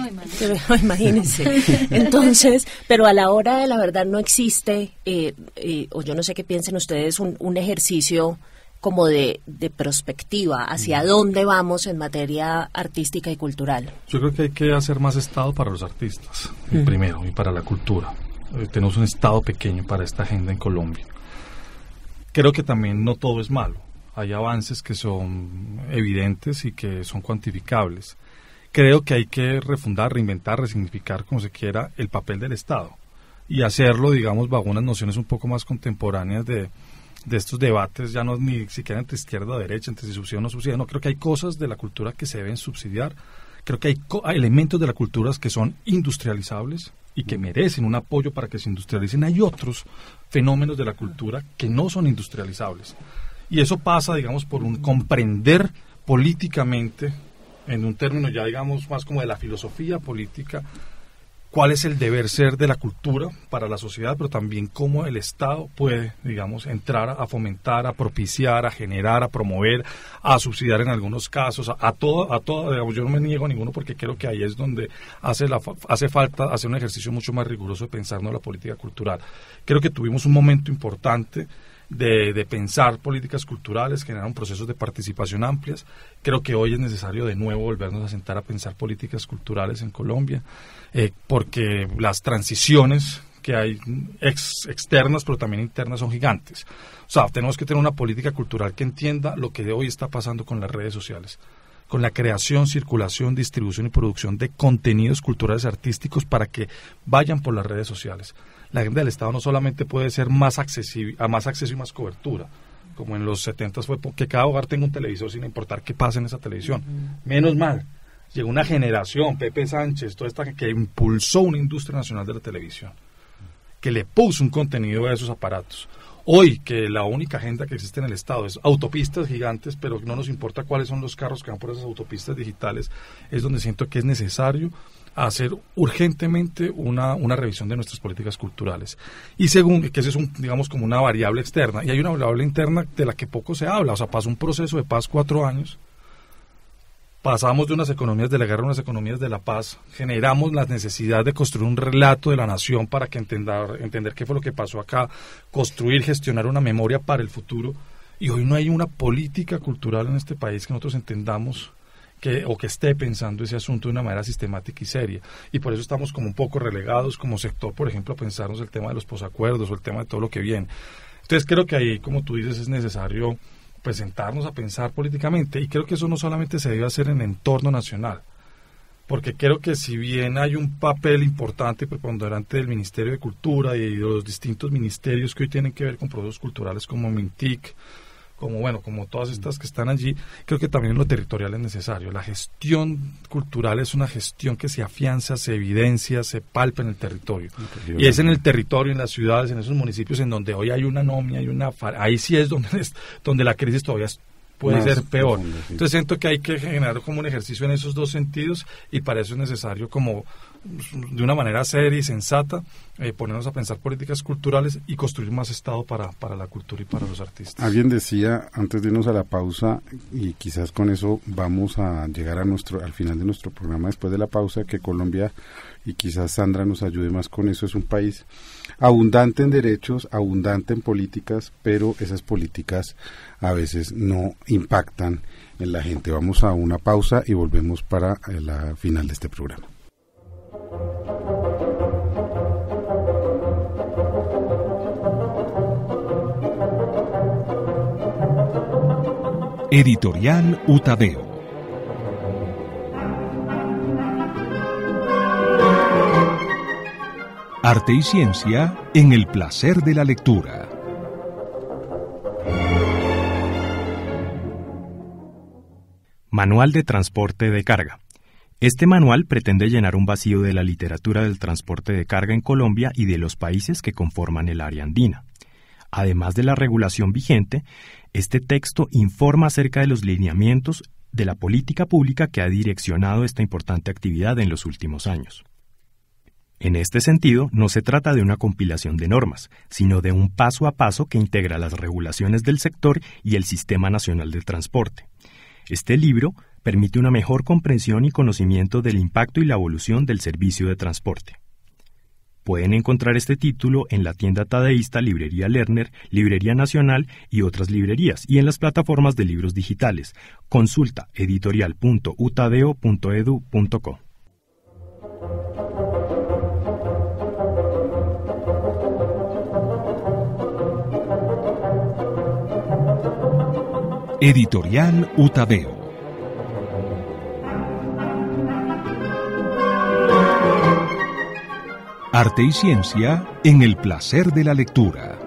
no, imagínense. Entonces, pero a la hora de la verdad no existe, o yo no sé qué piensen ustedes, un ejercicio como de perspectiva hacia dónde vamos en materia artística y cultural. Yo creo que hay que hacer más Estado para los artistas, primero, y para la cultura. Tenemos un Estado pequeño para esta agenda en Colombia. Creo que también no todo es malo. Hay avances que son evidentes y que son cuantificables. Creo que hay que refundar, reinventar, resignificar, como se quiera, el papel del Estado y hacerlo, digamos, bajo unas nociones un poco más contemporáneas de estos debates, ya no ni siquiera entre izquierda o derecha, entre si subsidia o no subsidia. No, creo que hay cosas de la cultura que se deben subsidiar. Creo que hay elementos de la cultura que son industrializables y que merecen un apoyo para que se industrialicen. Hay otros fenómenos de la cultura que no son industrializables. Y eso pasa, digamos, por un comprender políticamente, en un término ya, digamos, más como de la filosofía política, cuál es el deber ser de la cultura para la sociedad, pero también cómo el Estado puede, digamos, entrar a fomentar, a propiciar, a generar, a promover, a subsidiar en algunos casos, a todo, digamos, yo no me niego a ninguno porque creo que ahí es donde hace falta hacer un ejercicio mucho más riguroso de pensarnos la política cultural. Creo que tuvimos un momento importante de pensar políticas culturales, generar procesos de participación amplias. Creo que hoy es necesario de nuevo volvernos a sentar a pensar políticas culturales en Colombia, porque las transiciones que hay externas pero también internas son gigantes. O sea, tenemos que tener una política cultural que entienda lo que de hoy está pasando con las redes sociales, con la creación, circulación, distribución y producción de contenidos culturales artísticos para que vayan por las redes sociales. La agenda del Estado no solamente puede ser más acceso y más cobertura, como en los 70 fue que cada hogar tenga un televisor sin importar qué pasa en esa televisión. Menos mal, llegó una generación, Pepe Sánchez, toda esta que impulsó una industria nacional de la televisión, que le puso un contenido a esos aparatos. Hoy, que la única agenda que existe en el Estado es autopistas gigantes, pero no nos importa cuáles son los carros que van por esas autopistas digitales, es donde siento que es necesario hacer urgentemente una revisión de nuestras políticas culturales. Y según, que eso es digamos como una variable externa, y hay una variable interna de la que poco se habla. O sea, pasó un proceso de paz 4 años, pasamos de unas economías de la guerra a unas economías de la paz, generamos la necesidad de construir un relato de la nación para que entender qué fue lo que pasó acá, construir, gestionar una memoria para el futuro, y hoy no hay una política cultural en este país que nosotros entendamos que esté pensando ese asunto de una manera sistemática y seria, y por eso estamos como un poco relegados como sector, por ejemplo, a pensarnos el tema de los posacuerdos o el tema de todo lo que viene. Entonces creo que ahí, como tú dices, es necesario presentarnos a pensar políticamente, y creo que eso no solamente se debe hacer en el entorno nacional, porque creo que si bien hay un papel importante y preponderante del Ministerio de Cultura y de los distintos ministerios que hoy tienen que ver con procesos culturales como MINTIC, como todas estas que están allí, creo que también en lo territorial es necesario. La gestión cultural es una gestión que se afianza, se evidencia, se palpa en el territorio. Y es en el territorio, en las ciudades, en esos municipios en donde hoy hay una anomia, ahí sí es donde la crisis todavía puede ser peor. Entonces siento que hay que generar como un ejercicio en esos dos sentidos, y para eso es necesario como de una manera seria y sensata, ponernos a pensar políticas culturales y construir más Estado para la cultura y para los artistas. Alguien decía, antes de irnos a la pausa, y quizás con eso vamos a llegar al final de nuestro programa después de la pausa, que Colombia, y quizás Sandra nos ayude más con eso, es un país abundante en derechos, abundante en políticas, pero esas políticas a veces no impactan en la gente. Vamos a una pausa y volvemos para la final de este programa. Editorial Utadeo. Arte y ciencia en el placer de la lectura. Manual de transporte de carga. Este manual pretende llenar un vacío de la literatura del transporte de carga en Colombia y de los países que conforman el área andina. Además de la regulación vigente, este texto informa acerca de los lineamientos de la política pública que ha direccionado esta importante actividad en los últimos años. En este sentido, no se trata de una compilación de normas, sino de un paso a paso que integra las regulaciones del sector y el Sistema Nacional de Transporte. Este libro permite una mejor comprensión y conocimiento del impacto y la evolución del servicio de transporte. Pueden encontrar este título en la tienda tadeísta Librería Lerner, Librería Nacional y otras librerías, y en las plataformas de libros digitales. Consulta editorial.utadeo.edu.co. Editorial Utadeo. Arte y ciencia en el placer de la lectura.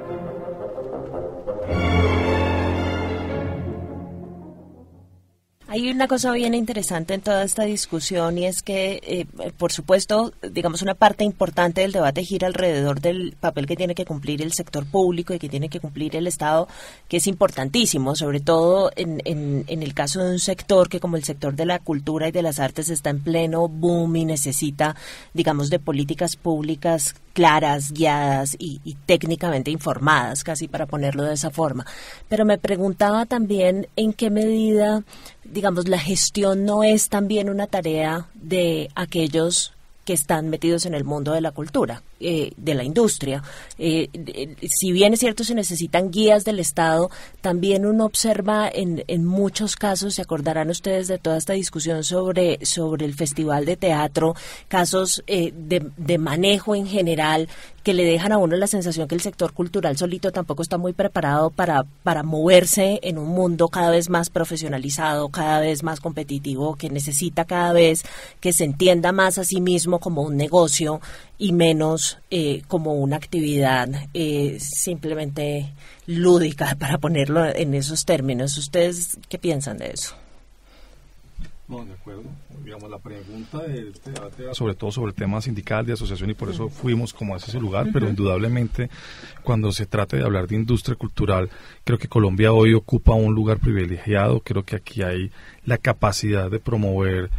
Hay una cosa bien interesante en toda esta discusión y es que, por supuesto, digamos, una parte importante del debate gira alrededor del papel que tiene que cumplir el sector público y que tiene que cumplir el Estado, que es importantísimo, sobre todo en el caso de un sector que, como el sector de la cultura y de las artes, está en pleno boom y necesita, digamos, de políticas públicas claras, guiadas y técnicamente informadas, casi para ponerlo de esa forma. Pero me preguntaba también en qué medida, digamos, la gestión no es también una tarea de aquellos que están metidos en el mundo de la cultura, de la industria. Si bien es cierto, se necesitan guías del Estado, también uno observa en muchos casos, se acordarán ustedes de toda esta discusión sobre el Festival de Teatro, casos de manejo en general que le dejan a uno la sensación que el sector cultural solito tampoco está muy preparado para moverse en un mundo cada vez más profesionalizado, cada vez más competitivo, que necesita cada vez que se entienda más a sí mismo como un negocio y menos como una actividad simplemente lúdica, para ponerlo en esos términos. ¿Ustedes qué piensan de eso? No, de acuerdo. Digamos, la pregunta de este debate era sobre todo sobre el tema sindical, de asociación, y por eso fuimos como a ese lugar, pero indudablemente cuando se trata de hablar de industria cultural, creo que Colombia hoy ocupa un lugar privilegiado. Creo que aquí hay la capacidad de promover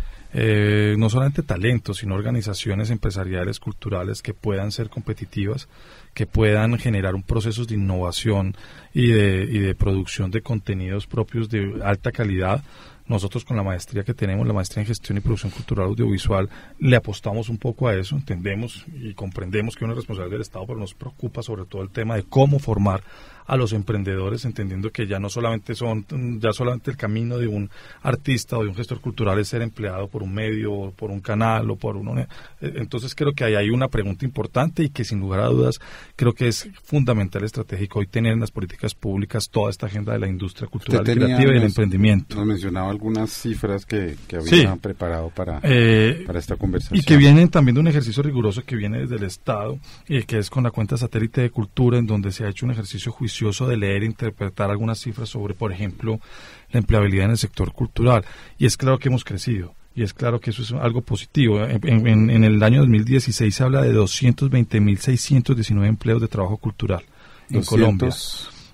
no solamente talentos, sino organizaciones empresariales, culturales que puedan ser competitivas, que puedan generar un procesos de innovación y de producción de contenidos propios de alta calidad. Nosotros, con la maestría que tenemos, la maestría en Gestión y Producción Cultural Audiovisual, le apostamos un poco a eso. Entendemos y comprendemos que es una responsabilidad del Estado, pero nos preocupa sobre todo el tema de cómo formar a los emprendedores, entendiendo que ya solamente el camino de un artista o de un gestor cultural es ser empleado por un medio, o por un canal, o por uno. Entonces creo que ahí hay una pregunta importante y que, sin lugar a dudas, creo que es fundamental, estratégico hoy tener en las políticas públicas toda esta agenda de la industria cultural creativa y el emprendimiento. Nos mencionaba algunas cifras que habían preparado para esta conversación. Y que vienen también de un ejercicio riguroso que viene desde el Estado, que es con la cuenta satélite de cultura, en donde se ha hecho un ejercicio juicioso de leer e interpretar algunas cifras sobre, por ejemplo, la empleabilidad en el sector cultural. Y es claro que hemos crecido. Y es claro que eso es algo positivo. En el año 2016 se habla de 220.619 empleos de trabajo cultural en Colombia.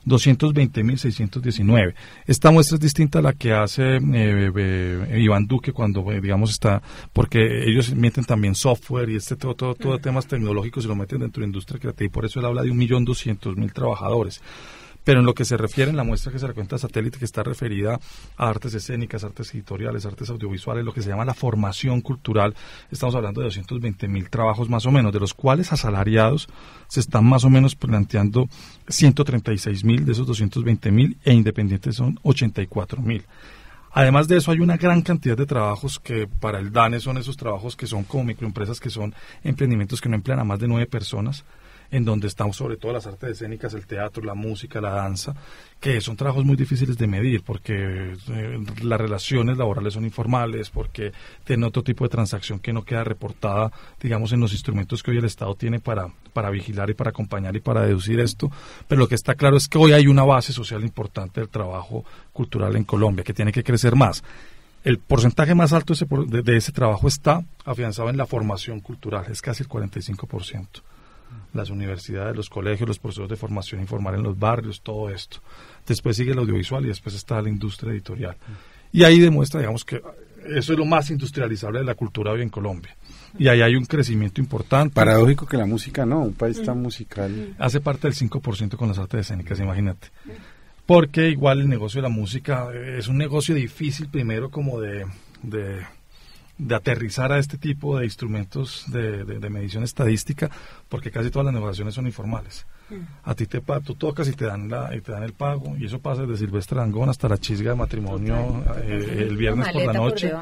220.619. Esta muestra es distinta a la que hace Iván Duque cuando, digamos, está, porque ellos meten también software y todo temas tecnológicos y lo meten dentro de la industria creativa, y por eso él habla de 1.200.000 trabajadores. Pero en lo que se refiere en la muestra que se le cuenta satélite, que está referida a artes escénicas, artes editoriales, artes audiovisuales, lo que se llama la formación cultural, estamos hablando de 220.000 trabajos más o menos, de los cuales asalariados se están más o menos planteando 136.000 de esos 220.000 e independientes son 84.000. Además de eso, hay una gran cantidad de trabajos que para el DANE son esos trabajos que son como microempresas, que son emprendimientos que no emplean a más de 9 personas, en donde están sobre todo las artes escénicas, el teatro, la música, la danza, que son trabajos muy difíciles de medir porque las relaciones laborales son informales, porque tienen otro tipo de transacción que no queda reportada, digamos, en los instrumentos que hoy el Estado tiene para vigilar y para acompañar y para deducir esto. Pero lo que está claro es que hoy hay una base social importante del trabajo cultural en Colombia, que tiene que crecer más. El porcentaje más alto de ese trabajo está afianzado en la formación cultural, es casi el 45%. Las universidades, los colegios, los procesos de formación informal en los barrios, todo esto. Después sigue el audiovisual y después está la industria editorial. Y ahí demuestra, digamos, que eso es lo más industrializable de la cultura hoy en Colombia. Y ahí hay un crecimiento importante. Paradójico que la música no, un país tan musical. Hace parte del 5% con las artes escénicas, imagínate. Porque igual el negocio de la música es un negocio difícil, primero como de aterrizar a este tipo de instrumentos de medición estadística, porque casi todas las negociaciones son informales. A ti tú tocas y te dan el pago, y eso pasa desde Silvestre Dangond hasta la chisga de matrimonio el viernes por la noche.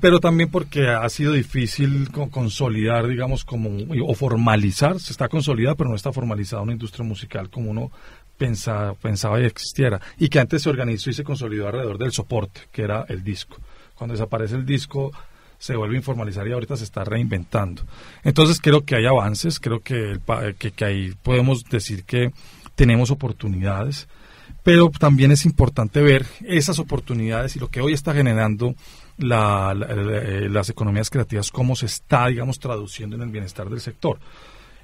Pero también porque ha sido difícil consolidar, digamos, o formalizar. Se está consolidada, pero no está formalizada una industria musical como uno pensaba y existiera, y que antes se organizó y se consolidó alrededor del soporte, que era el disco. Cuando desaparece el disco se vuelve a informalizar y ahorita se está reinventando. Entonces creo que hay avances, creo que ahí podemos decir que tenemos oportunidades, pero también es importante ver esas oportunidades y lo que hoy está generando las economías creativas, cómo se está, digamos, traduciendo en el bienestar del sector.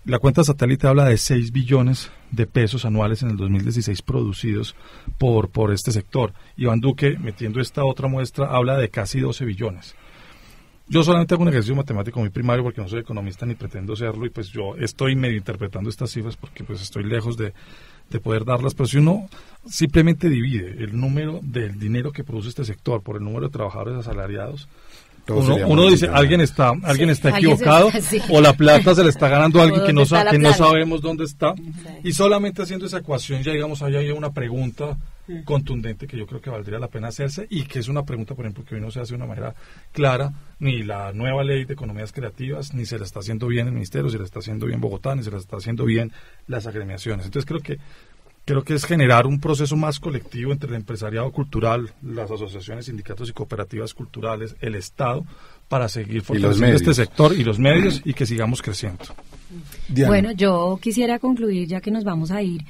La cuenta satélite habla de 6 billones de pesos anuales en el 2016 producidos por este sector. Iván Duque, metiendo esta otra muestra, habla de casi 12 billones. Yo solamente hago un ejercicio matemático muy primario porque no soy economista ni pretendo serlo, y pues yo estoy medio interpretando estas cifras porque pues estoy lejos de poder darlas, pero si uno simplemente divide el número del dinero que produce este sector por el número de trabajadores asalariados, uno dice, alguien está equivocado, o la plata se le está ganando a alguien que no sabemos dónde está, y solamente haciendo esa ecuación ya, digamos, hay una pregunta contundente que yo creo que valdría la pena hacerse, y que es una pregunta, por ejemplo, que hoy no se hace de una manera clara, ni la nueva ley de economías creativas, ni se la está haciendo bien el ministerio, se la está haciendo bien Bogotá, ni se la está haciendo bien las agremiaciones. Entonces creo que es generar un proceso más colectivo entre el empresariado cultural, las asociaciones, sindicatos y cooperativas culturales, el Estado, para seguir fortaleciendo este sector y los medios, y que sigamos creciendo. Diana. Bueno, yo quisiera concluir, ya que nos vamos a ir,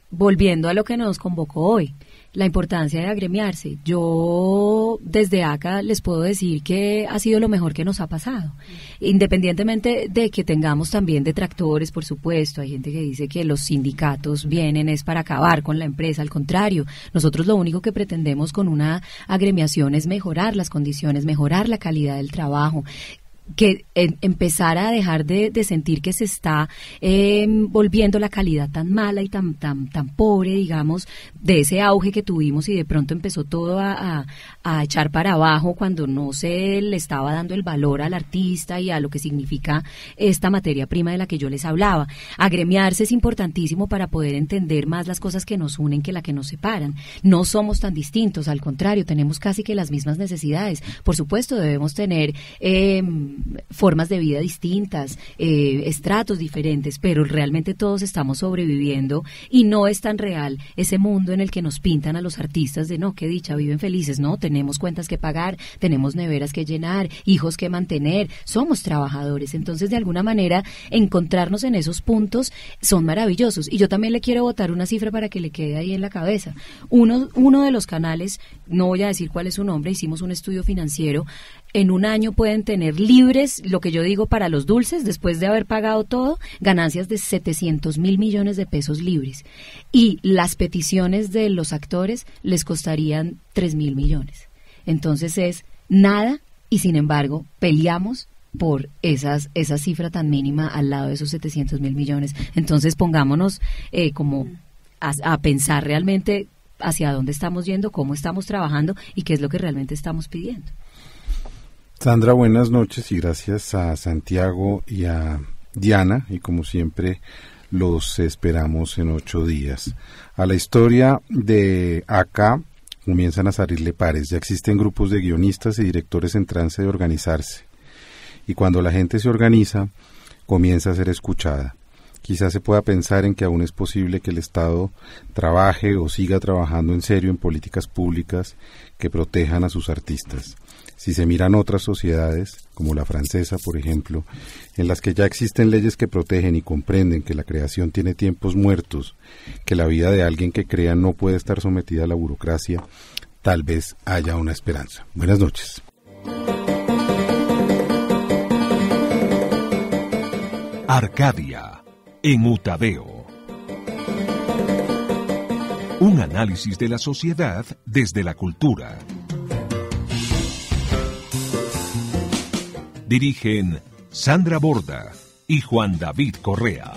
volviendo a lo que nos convocó hoy, la importancia de agremiarse. Yo desde acá les puedo decir que ha sido lo mejor que nos ha pasado, independientemente de que tengamos también detractores, por supuesto. Hay gente que dice que los sindicatos vienen es para acabar con la empresa. Al contrario, nosotros lo único que pretendemos con una agremiación es mejorar las condiciones, mejorar la calidad del trabajo, que empezar a dejar de sentir que se está volviendo la calidad tan mala y tan pobre, digamos, de ese auge que tuvimos, y de pronto empezó todo a echar para abajo cuando no se le estaba dando el valor al artista y a lo que significa esta materia prima de la que yo les hablaba. Agremiarse es importantísimo para poder entender más las cosas que nos unen que las que nos separan. No somos tan distintos, al contrario, tenemos casi que las mismas necesidades. Por supuesto, debemos tener formas de vida distintas, estratos diferentes, pero realmente todos estamos sobreviviendo, y no es tan real ese mundo en el que nos pintan a los artistas de no, qué dicha, viven felices. No, tenemos cuentas que pagar, tenemos neveras que llenar, hijos que mantener, somos trabajadores. Entonces, de alguna manera, encontrarnos en esos puntos son maravillosos. Y yo también le quiero botar una cifra para que le quede ahí en la cabeza. Uno de los canales, no voy a decir cuál es su nombre, hicimos un estudio financiero, en un año pueden tener libres, lo que yo digo para los dulces, después de haber pagado todo, ganancias de 700.000 millones de pesos libres. Y las peticiones de los actores les costarían 3.000 millones. Entonces es nada y sin embargo peleamos por esa cifra tan mínima al lado de esos 700.000 millones. Entonces pongámonos como a pensar realmente hacia dónde estamos yendo, cómo estamos trabajando y qué es lo que realmente estamos pidiendo. Sandra, buenas noches y gracias a Santiago y a Diana, y como siempre los esperamos en 8 días. A la historia de acá comienzan a salirle pares, ya existen grupos de guionistas y directores en trance de organizarse, y cuando la gente se organiza, comienza a ser escuchada. Quizás se pueda pensar en que aún es posible que el Estado trabaje o siga trabajando en serio en políticas públicas que protejan a sus artistas. Si se miran otras sociedades, como la francesa, por ejemplo, en las que ya existen leyes que protegen y comprenden que la creación tiene tiempos muertos, que la vida de alguien que crea no puede estar sometida a la burocracia, tal vez haya una esperanza. Buenas noches. Arcadia, en Utadeo. Un análisis de la sociedad desde la cultura. Dirigen Sandra Borda y Juan David Correa.